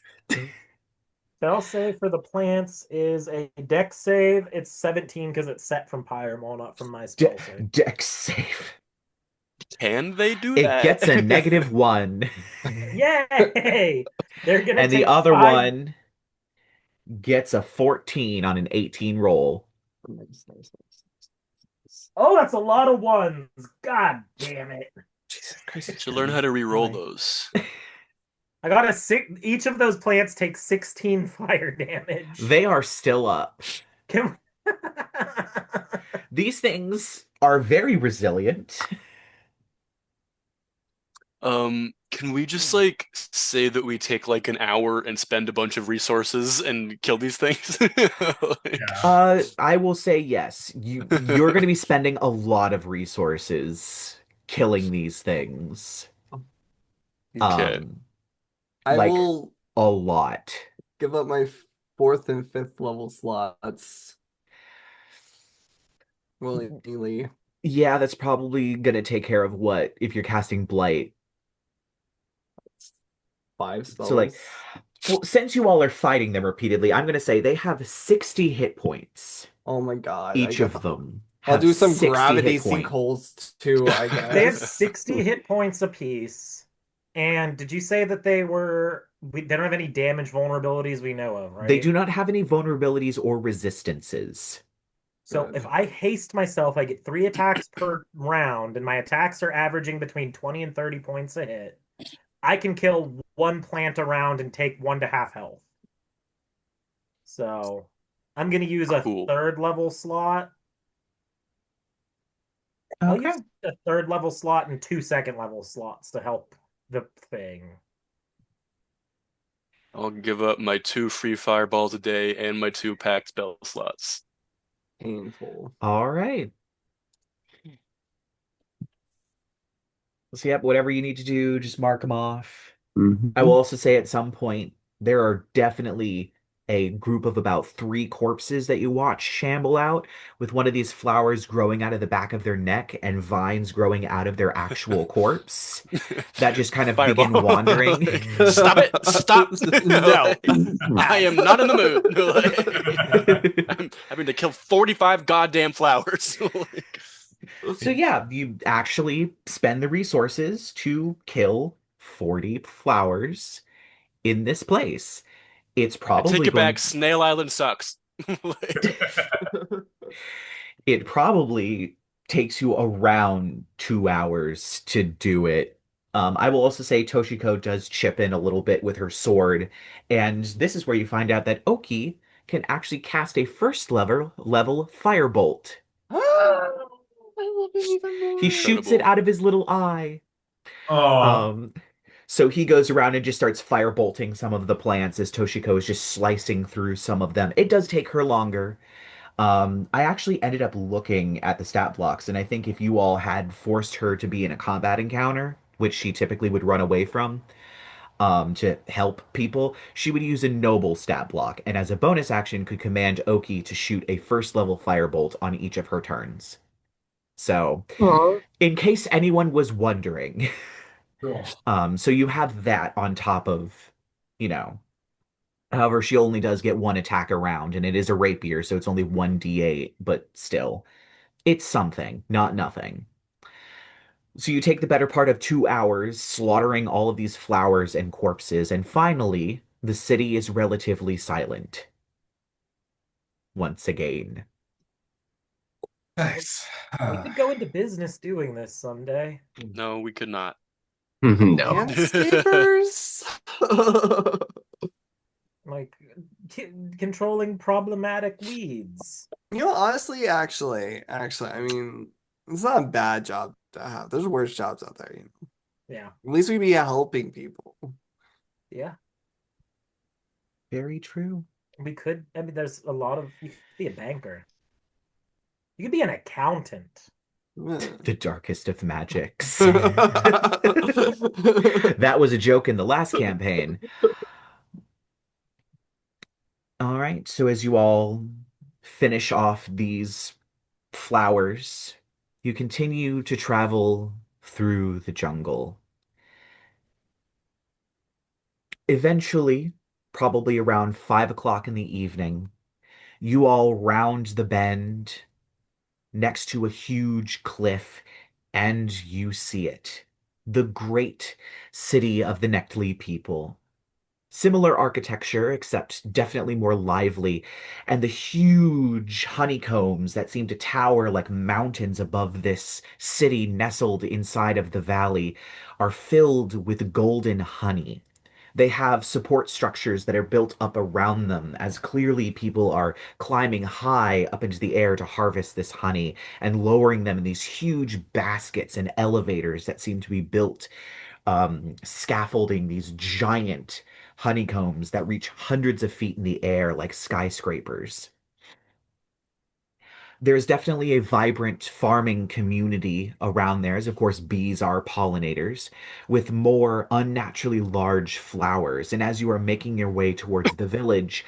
Spell save for the plants is a dex save. It's 17 because it's set from Pyre Maul, not from my spell save. Dex save. Can they do It that? gets a -1. Yay! They're gonna And the take other 5. one gets a 14 on an 18 roll. Nice. Oh, that's a lot of ones. God damn it. Jesus Christ. Should learn how to re-roll Why? those. I got a 6. Each of those plants takes 16 fire damage. They are still up. Can... These things are very resilient. Can we just like say that we take like an hour and spend a bunch of resources and kill these things? Like, Yeah. I will say yes. You're going to be spending a lot of resources killing these things. okay. I Like will a lot. give up my 4th and 5th level slots willingly. Yeah, that's probably going to take care of what if you're casting Blight. 5 spells. So like, well, since you all are fighting them repeatedly, I'm going to say they have 60 hit points. Oh my god. Each of them I'll have do some 60 gravity hit points. sinkholes too, I guess. They have 60 hit points apiece. And did you say that they don't have any damage vulnerabilities we know of, right? They do not have any vulnerabilities or resistances. So Good. if I haste myself, I get 3 attacks per round, and my attacks are averaging between 20 and 30 points a hit. I can kill 1 plant a round and take 1 to half health. So I'm going to use a Cool. 3rd level slot. I'll use a 3rd level slot and 2 2nd level slots to help the thing. I'll give up my 2 free fireballs a day and my 2 packed spell slots. Painful. All right. So, yep, whatever you need to do, just mark them off. I will also say at some point, there are definitely a group of about 3 corpses that you watch shamble out with one of these flowers growing out of the back of their neck and vines growing out of their actual corpse that just kind of begin Fireball. wandering. Stop it! Stop! No. I am not in the mood. I'm having to kill 45 goddamn flowers. So yeah, you actually spend the resources to kill 40 flowers in this place. It's I probably take it going back. Snail Island sucks. it probably takes you around 2 hours to do it. I will also say Toshiko does chip in a little bit with her sword, and this is where you find out that Oki can actually cast a first level firebolt. I love it even more. He shoots it Incredible. out of his little eye. Oh, So he goes around and just starts firebolting some of the plants as Toshiko is just slicing through some of them. It does take her longer. I actually ended up looking at the stat blocks, and I think if you all had forced her to be in a combat encounter, which she typically would run away from, to help people, she would use a noble stat block, and as a bonus action could command Oki to shoot a first level firebolt on each of her turns. So, in case anyone was wondering, cool. so you have that on top of, you know, however, she only does get 1 attack a round, and it is a rapier, so it's only 1d8, but still, it's something, not nothing. So you take the better part of 2 hours slaughtering all of these flowers and corpses, and finally, the city is relatively silent. Once again. Nice. We could go into business doing this someday. No, we could not. No. Landscapers. Like controlling problematic weeds. You know, honestly, actually, I mean, it's not a bad job to have. There's worse jobs out there, you know. Yeah. At least we'd be helping people. Yeah. Very true. We could, I mean, there's a lot of, you could be a banker. You could be an accountant. The darkest of magics. That was a joke in the last campaign. All right, so as you all finish off these flowers, you continue to travel through the jungle. Eventually, probably around 5 o'clock in the evening, you all round the bend next to a huge cliff and you see it. The great city of the Nectli people. Similar architecture, except definitely more lively, and the huge honeycombs that seem to tower like mountains above this city nestled inside of the valley are filled with golden honey. They have support structures that are built up around them, as clearly people are climbing high up into the air to harvest this honey and lowering them in these huge baskets and elevators that seem to be built, scaffolding these giant honeycombs that reach hundreds of feet in the air like skyscrapers. There's definitely a vibrant farming community around there, as of course bees are pollinators, with more unnaturally large flowers. And as you are making your way towards the village,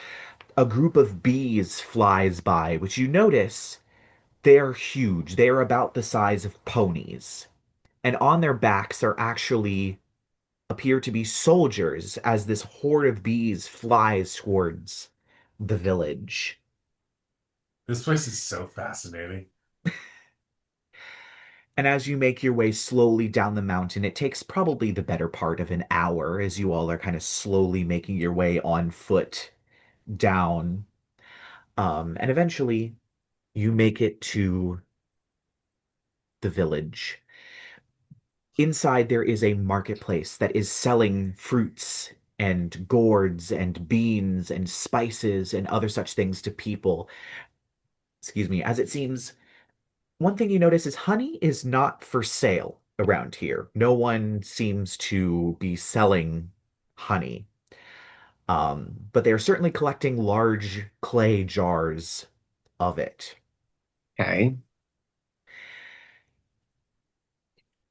a group of bees flies by, which you notice they're huge. They are about the size of ponies. And on their backs are actually appear to be soldiers as this horde of bees flies towards the village. This place is so fascinating. And as you make your way slowly down the mountain, it takes probably the better part of an hour as you all are kind of slowly making your way on foot down. And eventually you make it to the village. Inside, there is a marketplace that is selling fruits and gourds and beans and spices and other such things to people. Excuse me, as it seems, one thing you notice is honey is not for sale around here. No one seems to be selling honey. But they are certainly collecting large clay jars of it. Okay.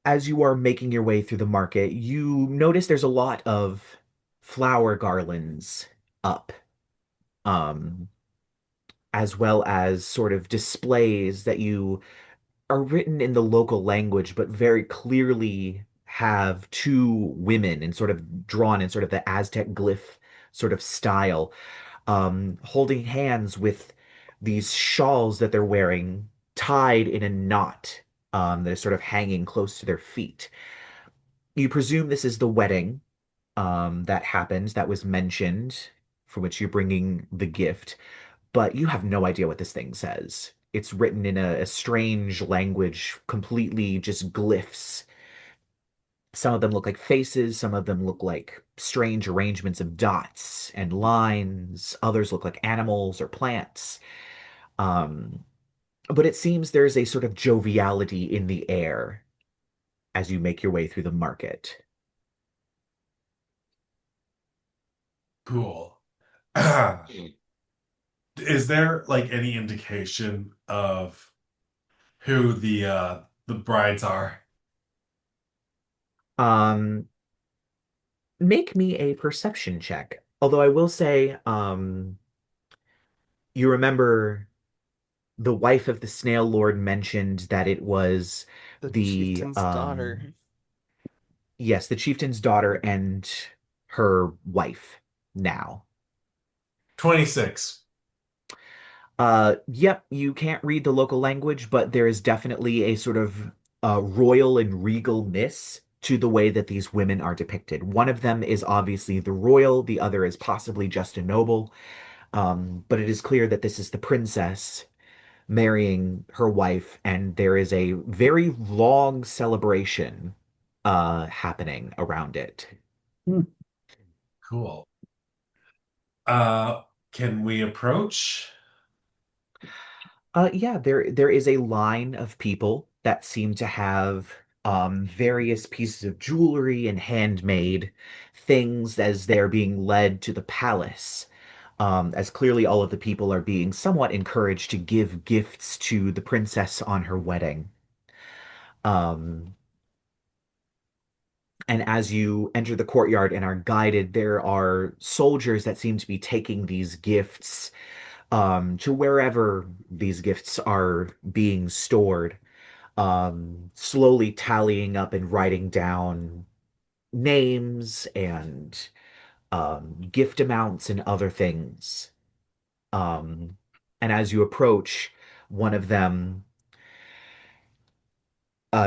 As you are making your way through the market, you notice there's a lot of flower garlands up, um, as well as sort of displays that you are written in the local language, but very clearly have two women and sort of drawn in sort of the Aztec glyph sort of style, holding hands with these shawls that they're wearing tied in a knot, that is sort of hanging close to their feet. You presume this is the wedding, that happened, that was mentioned, for which you're bringing the gift, but you have no idea what this thing says. It's written in a strange language, completely just glyphs. Some of them look like faces, some of them look like strange arrangements of dots and lines, others look like animals or plants. Um, but it seems there's a sort of joviality in the air as you make your way through the market. Cool. Is there like any indication of who the brides are? Um, Make me a perception check. Although I will say, you remember the wife of the Snail Lord mentioned that it was The the chieftain's daughter. yes, the chieftain's daughter and her wife now. 26. Yep, you can't read the local language, but there is definitely a sort of royal and regalness to the way that these women are depicted. One of them is obviously the royal, the other is possibly just a noble. But it is clear that this is the princess marrying her wife, and there is a very long celebration happening around it. Cool. Uh, can we approach? Yeah, there is a line of people that seem to have various pieces of jewelry and handmade things as they're being led to the palace. As clearly all of the people are being somewhat encouraged to give gifts to the princess on her wedding. Um, and as you enter the courtyard and are guided, there are soldiers that seem to be taking these gifts, to wherever these gifts are being stored, slowly tallying up and writing down names and gift amounts and other things. Um, and as you approach, one of them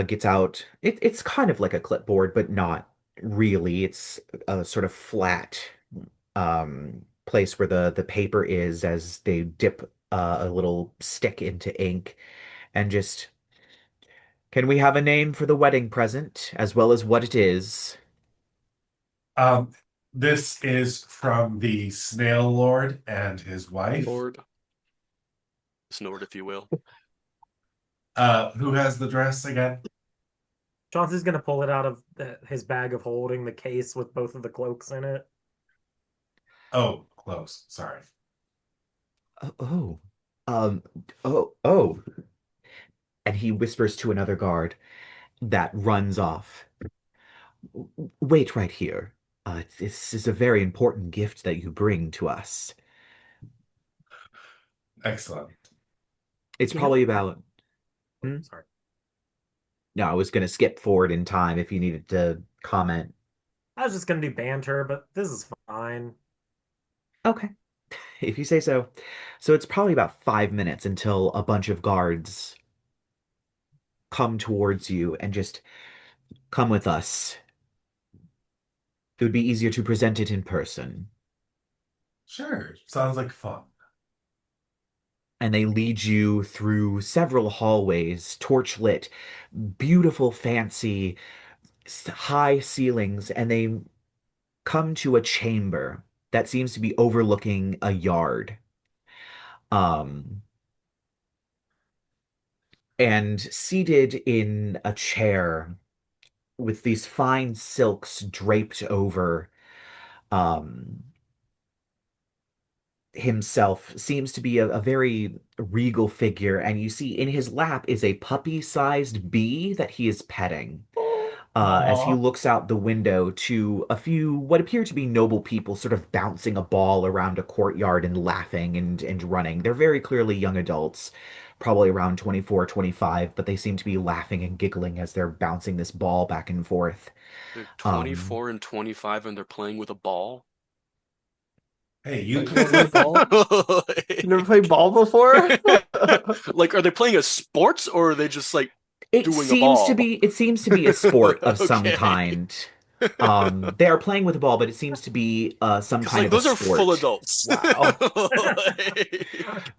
gets out. It's kind of like a clipboard, but not really. It's a sort of flat place where the paper is as they dip a little stick into ink and just, can we have a name for the wedding present as well as what it is? Um, this is from the Snail Lord and his wife. Lord. Snort, if you will. Who has the dress again? Chauncey's gonna pull it out of his bag of holding, the case with both of the cloaks in it. Oh, close. Sorry. Oh, um, oh. And he whispers to another guard that runs off. Wait right here. This is a very important gift that you bring to us. Excellent. It's You know, probably about. oh, Hmm? sorry. No, I was going to skip forward in time if you needed to comment. I was just gonna do banter, but this is fine. Okay, if you say so. So it's probably about 5 minutes until a bunch of guards come towards you and just come with us. It would be easier to present it in person. Sure. Sounds like fun. And they lead you through several hallways, torch lit, beautiful, fancy, high ceilings, and they come to a chamber that seems to be overlooking a yard. Um, and seated in a chair with these fine silks draped over um, himself seems to be a very regal figure, and you see in his lap is a puppy-sized bee that he is petting. As he Aw. looks out the window to a few what appear to be noble people sort of bouncing a ball around a courtyard and laughing and running. They're very clearly young adults, probably around 24, 25, but they seem to be laughing and giggling as they're bouncing this ball back and forth. They're Um, 24 and 25 and they're playing with a ball. Hey, you Like, you never played ball? You never Like, played ball before? like, are they playing a sports or are they just like doing a ball? it seems to be a sport of some Okay. kind. They are playing with a ball, but it seems to be some Because kind like of a those are full sport. adults. Wow.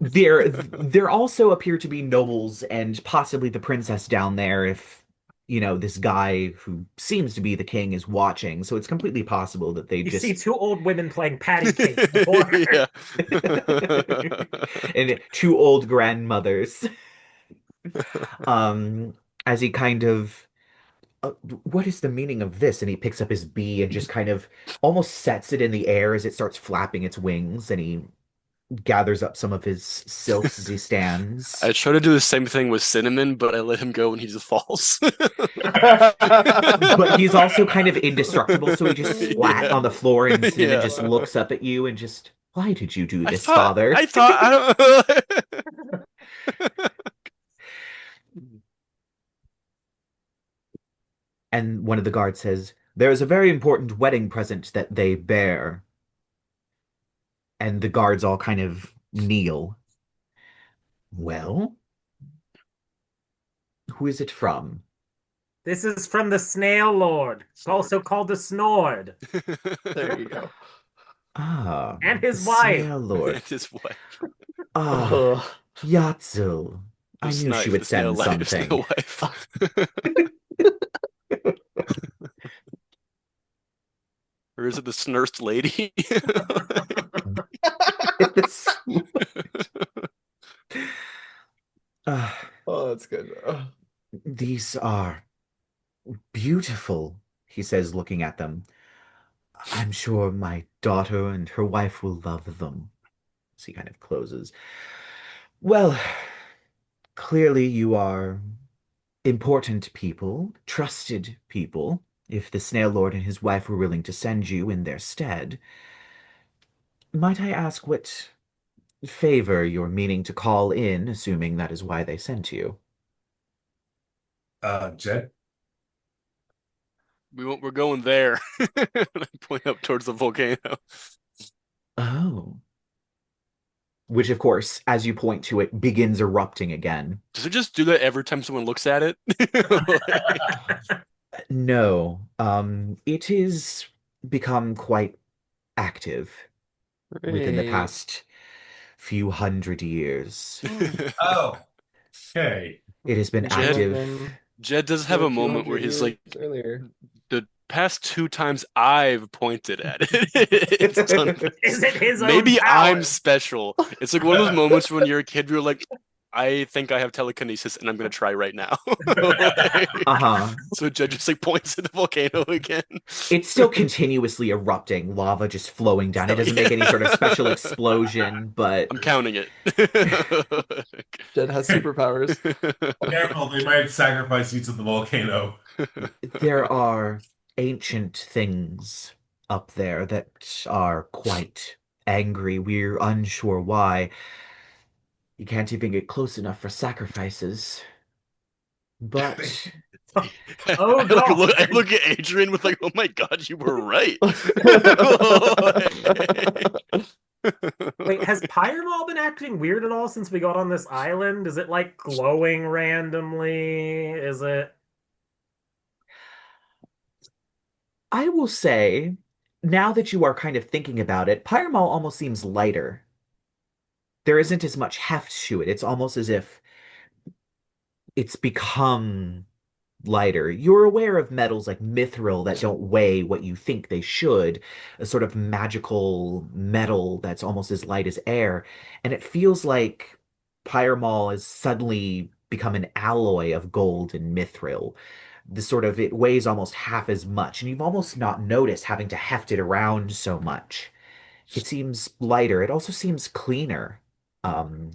Like, There also appear to be nobles and possibly the princess down there if, this guy who seems to be the king is watching. So it's completely possible that they You see just two old women playing patty cake in the corner. yeah. and two old grandmothers. Um, as he kind of what is the meaning of this? And he picks up his bee and just kind of almost sets it in the air as it starts flapping its wings, and he gathers up some of his silks as he stands. I try to do the same thing with Cinnamon, but I let him go and he just falls. But he's also kind of indestructible, so he just splat Yeah. on the floor, and Cinnamon Yeah. just looks up at you and just, why did you do I this, thought father? I thought I don't And one of the guards says, there is a very important wedding present that they bear. And the guards all kind of kneel. Well, who is it from? This is from the Snail Lord, also called the Snord, There you go. Ah, and the his wife. Snail Lord. and his wife. Ah, Ugh. Yatzil. I knew she would The snail send life, something. snail wife. Or is it the Snurst lady? This- Ah, Oh, that's good. these are beautiful, he says, looking at them. I'm sure my daughter and her wife will love them. As he kind of closes. Well, clearly you are important people, trusted people, if the Snail Lord and his wife were willing to send you in their stead. Might I ask what favor you're meaning to call in, assuming that is why they sent you? Jed? We're going there. I point up towards the volcano. Oh, which of course, as you point to it, begins erupting again. Does it just do that every time someone looks at it? Like, No, it is become quite active within the Great. past few hundred years. Oh, okay. It has been It might have Jed, active. been Jed does have a a few moment where hundred he's years like, earlier. the past two times I've pointed at it, it's done Is this. it his own Maybe I'm power? special. It's like one of those moments when you're a kid, you're like, I think I have telekinesis and I'm gonna try right now. Like, Uh-huh. so Jed just like points at the volcano again. It's still continuously erupting, lava just flowing down. It So doesn't make any sort of special yeah. explosion, but I'm counting it. Jed has superpowers. Careful, they might sacrifice you to the volcano. there are ancient things up there that are quite angry. We're unsure why. You can't even get close enough for sacrifices. But Oh God. I look at Adrien with like, oh my God, you were right. Wait, has Pyramol been acting weird at all since we got on this island? Is it like glowing randomly? Is it? I will say, now that you are kind of thinking about it, Pyramol almost seems lighter. There isn't as much heft to it. It's almost as if it's become lighter. You're aware of metals like mithril that don't weigh what you think they should, a sort of magical metal that's almost as light as air. And it feels like Pyramol has suddenly become an alloy of gold and mithril. This sort of, it weighs almost half as much, and you've almost not noticed having to heft it around so much. It seems lighter. It also seems cleaner. Um,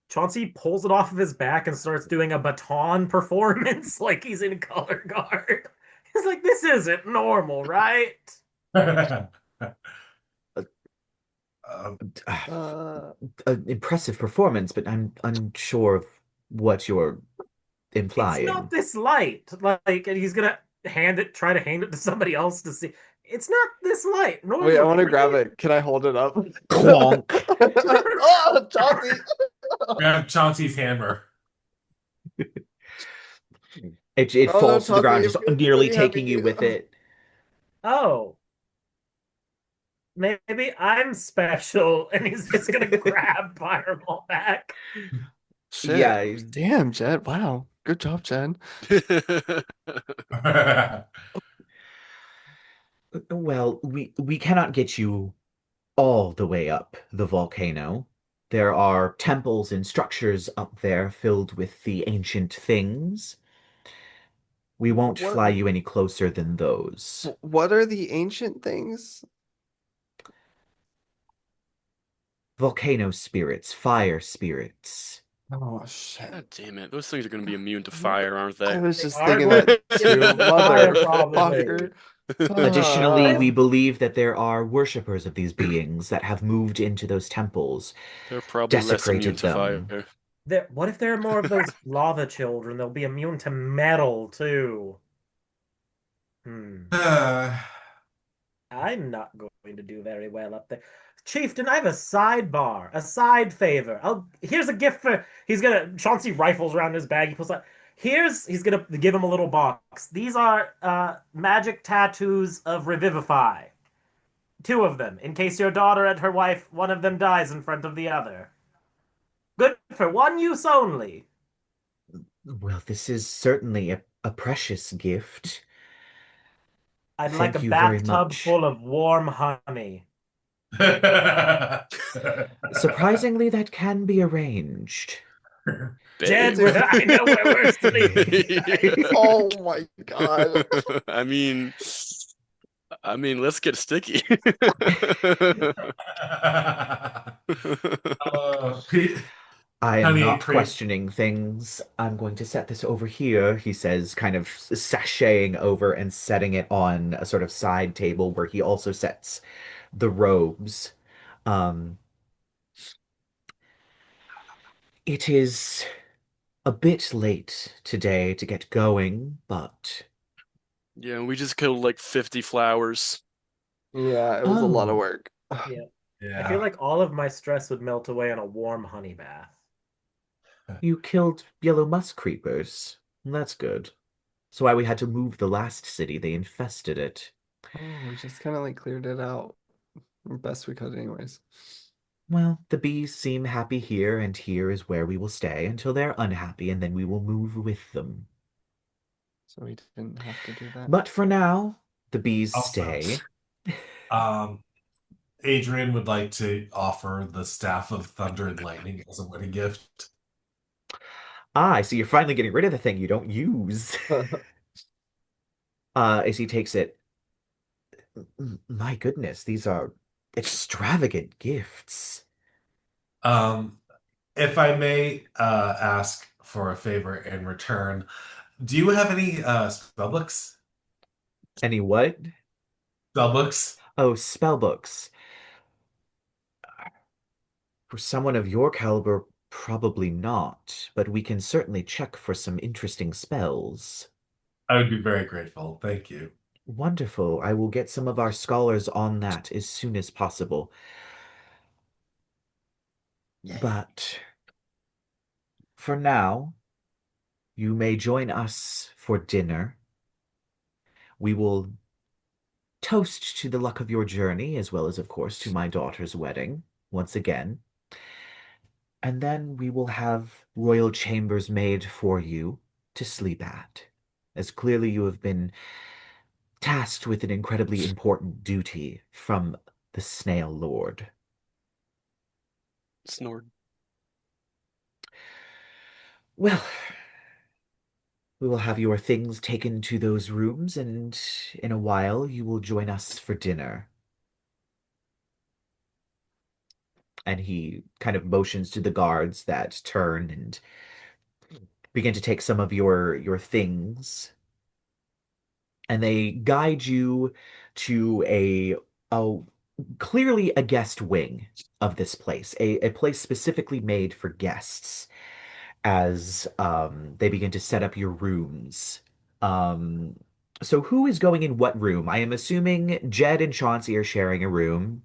Chauncey pulls it off of his back and starts doing a baton performance like he's in color guard. He's like, this isn't normal, right? Uh, an impressive performance, but I'm unsure of what you're It's not implying. this light. Like, and he's gonna try to hand it to somebody else to see. It's not this light. wait, I want to Normally, grab right? it. Can I hold it up? Clonk. Oh, Chauncey! Grab Chauncey's hammer. It Oh no, falls to the Chauncey, ground, it just feels nearly really taking you heavy. with it. Oh, maybe I'm special, and he's just gonna grab Fireball back. Shit. Yeah, Damn, Jed. Wow. Good job, Jed. well, we cannot get you all the way up the volcano. There are temples and structures up there filled with the ancient things. We won't What fly you any closer than those. what are the ancient things? Volcano spirits, fire spirits. Oh shit. God damn it. Those things are going to be immune to fire, aren't I they? was They just are thinking going that to too. get fire, Motherfucker. probably. Additionally, Ah. we believe that there are worshippers of these beings that have moved into those temples, They're probably less immune desecrated to fire. them. What if there are more of those lava children? They'll be immune to metal too. Hmm. I'm not going to do very well up there. Chieftain, I have a sidebar, a side favor. Here's a gift for. Chauncey rifles around his bag. He pulls out. He's gonna give him a little box. These are magic tattoos of Revivify. Two of them, in case your daughter and her wife, one of them dies in front of the other. Good for one use only. Well, this is certainly a precious gift. I'd like a Thank you very bathtub much. full of warm honey. Surprisingly, that can be arranged. Jed, Babe. I know where we're sleeping tonight. Oh my god. I mean, let's get sticky. Pete, I am honey, not questioning things. I'm going to set this over here, he says, kind of sashaying over and setting it on a sort of side table where he also sets the robes. Um, it is a bit late today to get going, but Yeah, we just killed like 50 flowers. Yeah, it was a lot of oh, work. Yeah. I feel Yeah. like all of my stress would melt away in a warm honey bath. You killed yellow musk creepers. That's good. That's why we had to move the last city. They infested it. Oh, we just kind of like cleared it out best we could, anyways. Well, the bees seem happy here, and here is where we will stay until they're unhappy, and then we will move with them. So we didn't have to do that. But for now, the bees Also, stay. um, Adrien would like to offer the Staff of Thunder and Lightning as a wedding gift. Ah, I see you're finally getting rid of the thing you don't use. As he takes it. My goodness, these are extravagant gifts. Um, if I may ask for a favor in return, do you have any spell books? Any what? Spell books? Oh, spell books. For someone of your caliber, probably not, but we can certainly check for some interesting spells. I would be very grateful. Thank you. Wonderful. I will get some of our scholars on that as soon as possible. But for now, you may join us for dinner. We will toast to the luck of your journey, as well as, of course, to my daughter's wedding, once again. And then we will have royal chambers made for you to sleep at, as clearly you have been tasked with an incredibly important duty from the Snail Lord. Snort. Well, we will have your things taken to those rooms, and in a while you will join us for dinner. And he kind of motions to the guards that turn and begin to take some of your things, and they guide you to a clearly a guest wing of this place, a place specifically made for guests, as they begin to set up your rooms. Um, so who is going in what room? I am assuming Jed and Chauncey are sharing a room.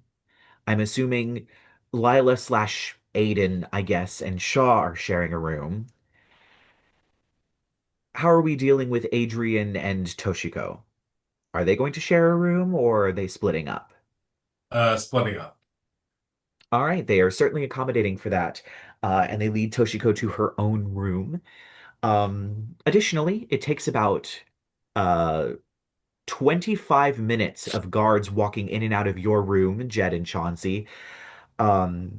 I'm assuming Lyla slash Aiden, I guess, and Shaw are sharing a room. How are we dealing with Adrien and Toshiko? Are they going to share a room or are they splitting up? Splitting up. All right, they are certainly accommodating for that. And they lead Toshiko to her own room. Additionally, it takes about uh 25 minutes of guards walking in and out of your room, Jed and Chauncey,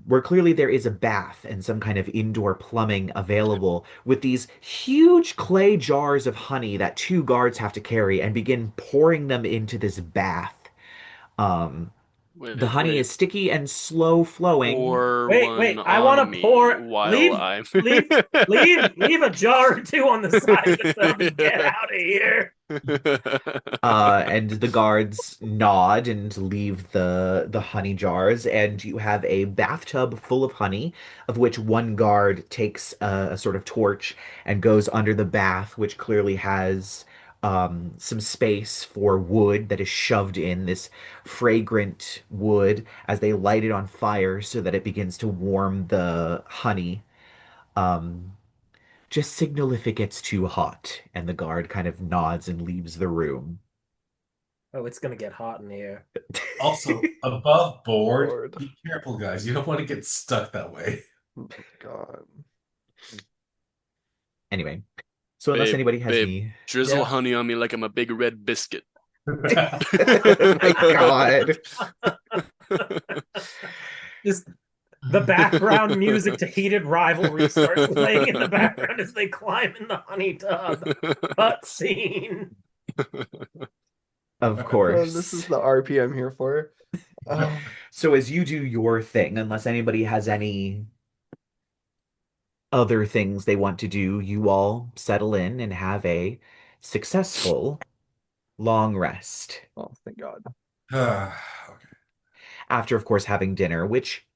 where clearly there is a bath and some kind of indoor plumbing available with these huge clay jars of honey that two guards have to carry and begin pouring them into this bath. Um, the Wait, honey wait. is sticky and slow flowing. Pour Wait, one I want on to me pour. while Leave, I'm. leave a jar or two on the side to tell me get out of here. And the guards nod and leave the honey jars, and you have a bathtub full of honey, of which one guard takes a sort of torch and goes under the bath, which clearly has some space for wood that is shoved in, this fragrant wood, as they light it on fire so that it begins to warm the honey. Um, just signal if it gets too hot, and the guard kind of nods and leaves the room. Oh, it's gonna get hot in here. Also, above board, Lord. be careful, guys. You don't want to get stuck that way. Oh my God. Anyway, so unless Babe, anybody has babe, any. drizzle Yeah. honey on me like I'm a big red biscuit. Oh my God. Just the background music to Heated Rivalry starts playing in the background as they climb in the honey tub. Cut scene. Of This is course. the RP I'm here for. So as you do your thing, unless anybody has any other things they want to do, you all settle in and have a successful long rest. Oh, thank God. Okay. After, of course, having dinner, which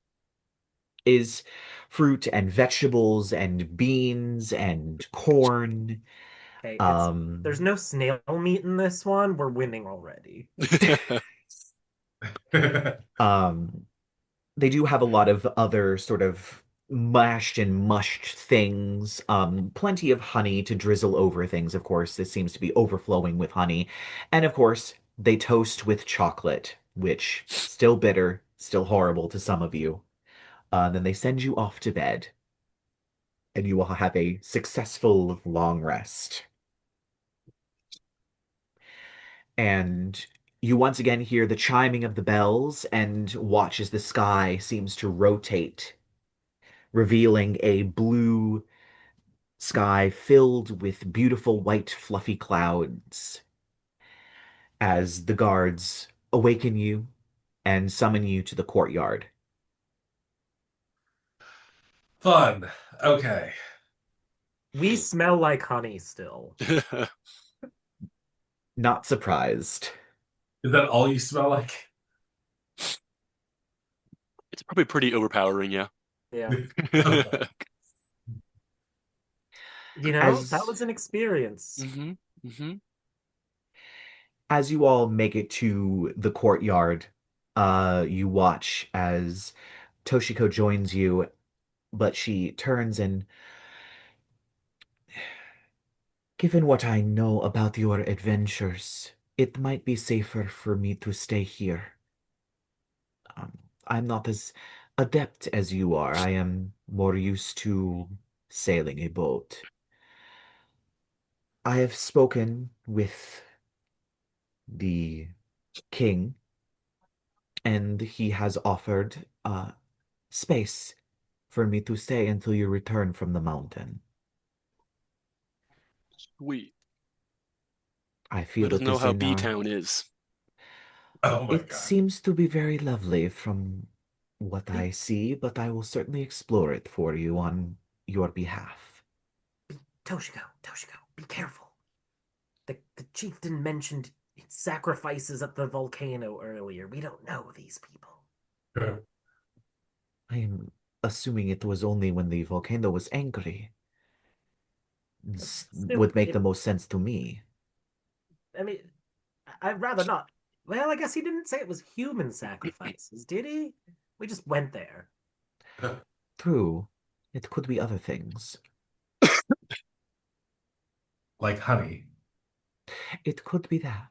is fruit and vegetables and beans and corn. Hey, there's Um, no snail meat in this one. We're winning already. um, they do have a lot of other sort of mashed and mushed things. Plenty of honey to drizzle over things, of course. This seems to be overflowing with honey. And of course, they toast with chocolate, which still bitter, still horrible to some of you. Then they send you off to bed, and you will have a successful long rest. And you once again hear the chiming of the bells and watch as the sky seems to rotate, revealing a blue sky filled with beautiful white fluffy clouds as the guards awaken you and summon you to the courtyard. Fun. Okay. We smell like honey still. Not surprised. Is that all you smell like? It's probably pretty overpowering, yeah. Yeah. Okay. You know, that As was an experience. hmm hmm as you all make it to the courtyard, you watch as Toshiko joins you, but she turns and, given what I know about your adventures, it might be safer for me to stay here. I'm not as adept as you are. I am more used to sailing a boat. I have spoken with the king, and he has offered space for me to stay until you return from the mountain. Sweet. I feel Let us it know is how in B our... Town is. Oh my It god. seems to be very lovely from what I see, but I will certainly explore it for you on your behalf. Toshiko, be careful. The chieftain mentioned sacrifices at the volcano earlier. We don't know these people. I am assuming it was only when the volcano was angry. This Still, would make the most sense to me. I mean, I'd rather not. Well, I guess he didn't say it was human sacrifices, did he? We just went there. True, it could be other things. Like honey. It could be that.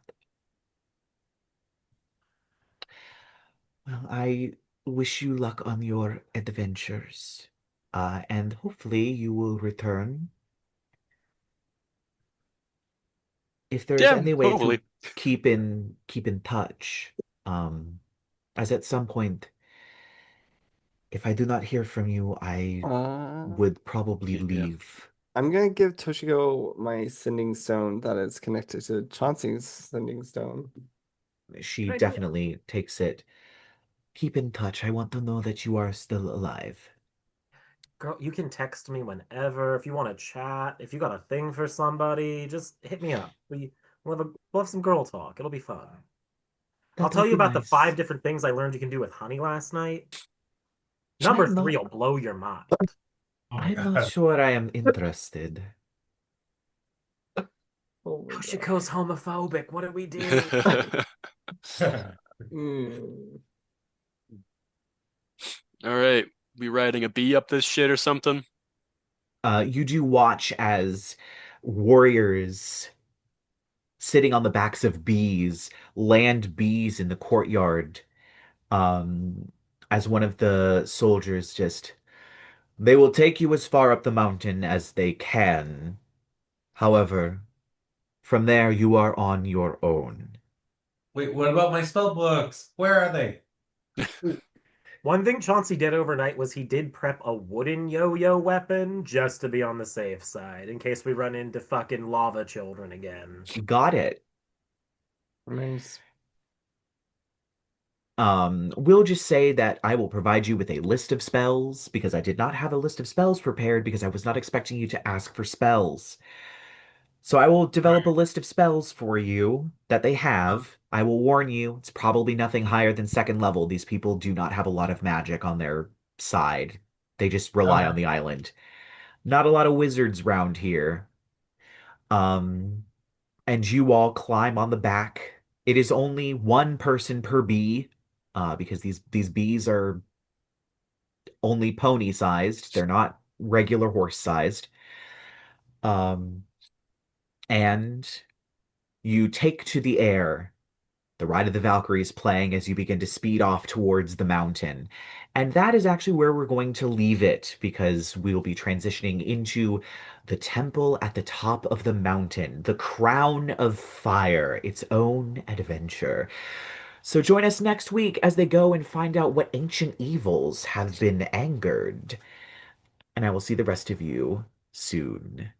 Well, I wish you luck on your adventures. And hopefully you will return. If there is Yeah, any way to hopefully. keep in touch, as at some point, if I do not hear from you, I Uh, would probably Yeah. leave. I'm gonna give Toshiko my sending stone that is connected to Chauncey's sending stone. She Good idea. definitely takes it. Keep in touch. I want to know that you are still alive. Girl, you can text me whenever. If you want to chat, if you got a thing for somebody, just hit me up. We'll have some girl talk. It'll be fun. I'll That tell would you be about the five nice. different things I learned you can do with honey last night. Number I'm three not will blow your mind. Oh my I'm not god. sure I am interested. Oh my god. Toshiko's homophobic. What do we do? Mm. All right. We riding a bee up this shit or something? You do watch as warriors sitting on the backs of bees land bees in the courtyard. Um, as one of the soldiers just, they will take you as far up the mountain as they can. However, from there you are on your own. Wait, what about my spell books? Where are they? One thing Chauncey did overnight was he did prep a wooden yo-yo weapon just to be on the safe side in case we run into fucking lava children again. Got it. Nice. We'll just say that I will provide you with a list of spells because I did not have a list of spells prepared because I was not expecting you to ask for spells. So I will develop a list of spells for you that they have. I will warn you, it's probably nothing higher than second level. These people do not have a lot of magic on their side. They just rely Okay. on the island. Not a lot of wizards round here. Um, and you all climb on the back. It is only one person per bee, because these bees are only pony-sized. They're not regular horse-sized. Um, and you take to the air. The Ride of the Valkyries playing as you begin to speed off towards the mountain. And that is actually where we're going to leave it because we will be transitioning into the temple at the top of the mountain, the Crown of Fire, its own adventure. So join us next week as they go and find out what ancient evils have been angered. And I will see the rest of you soon.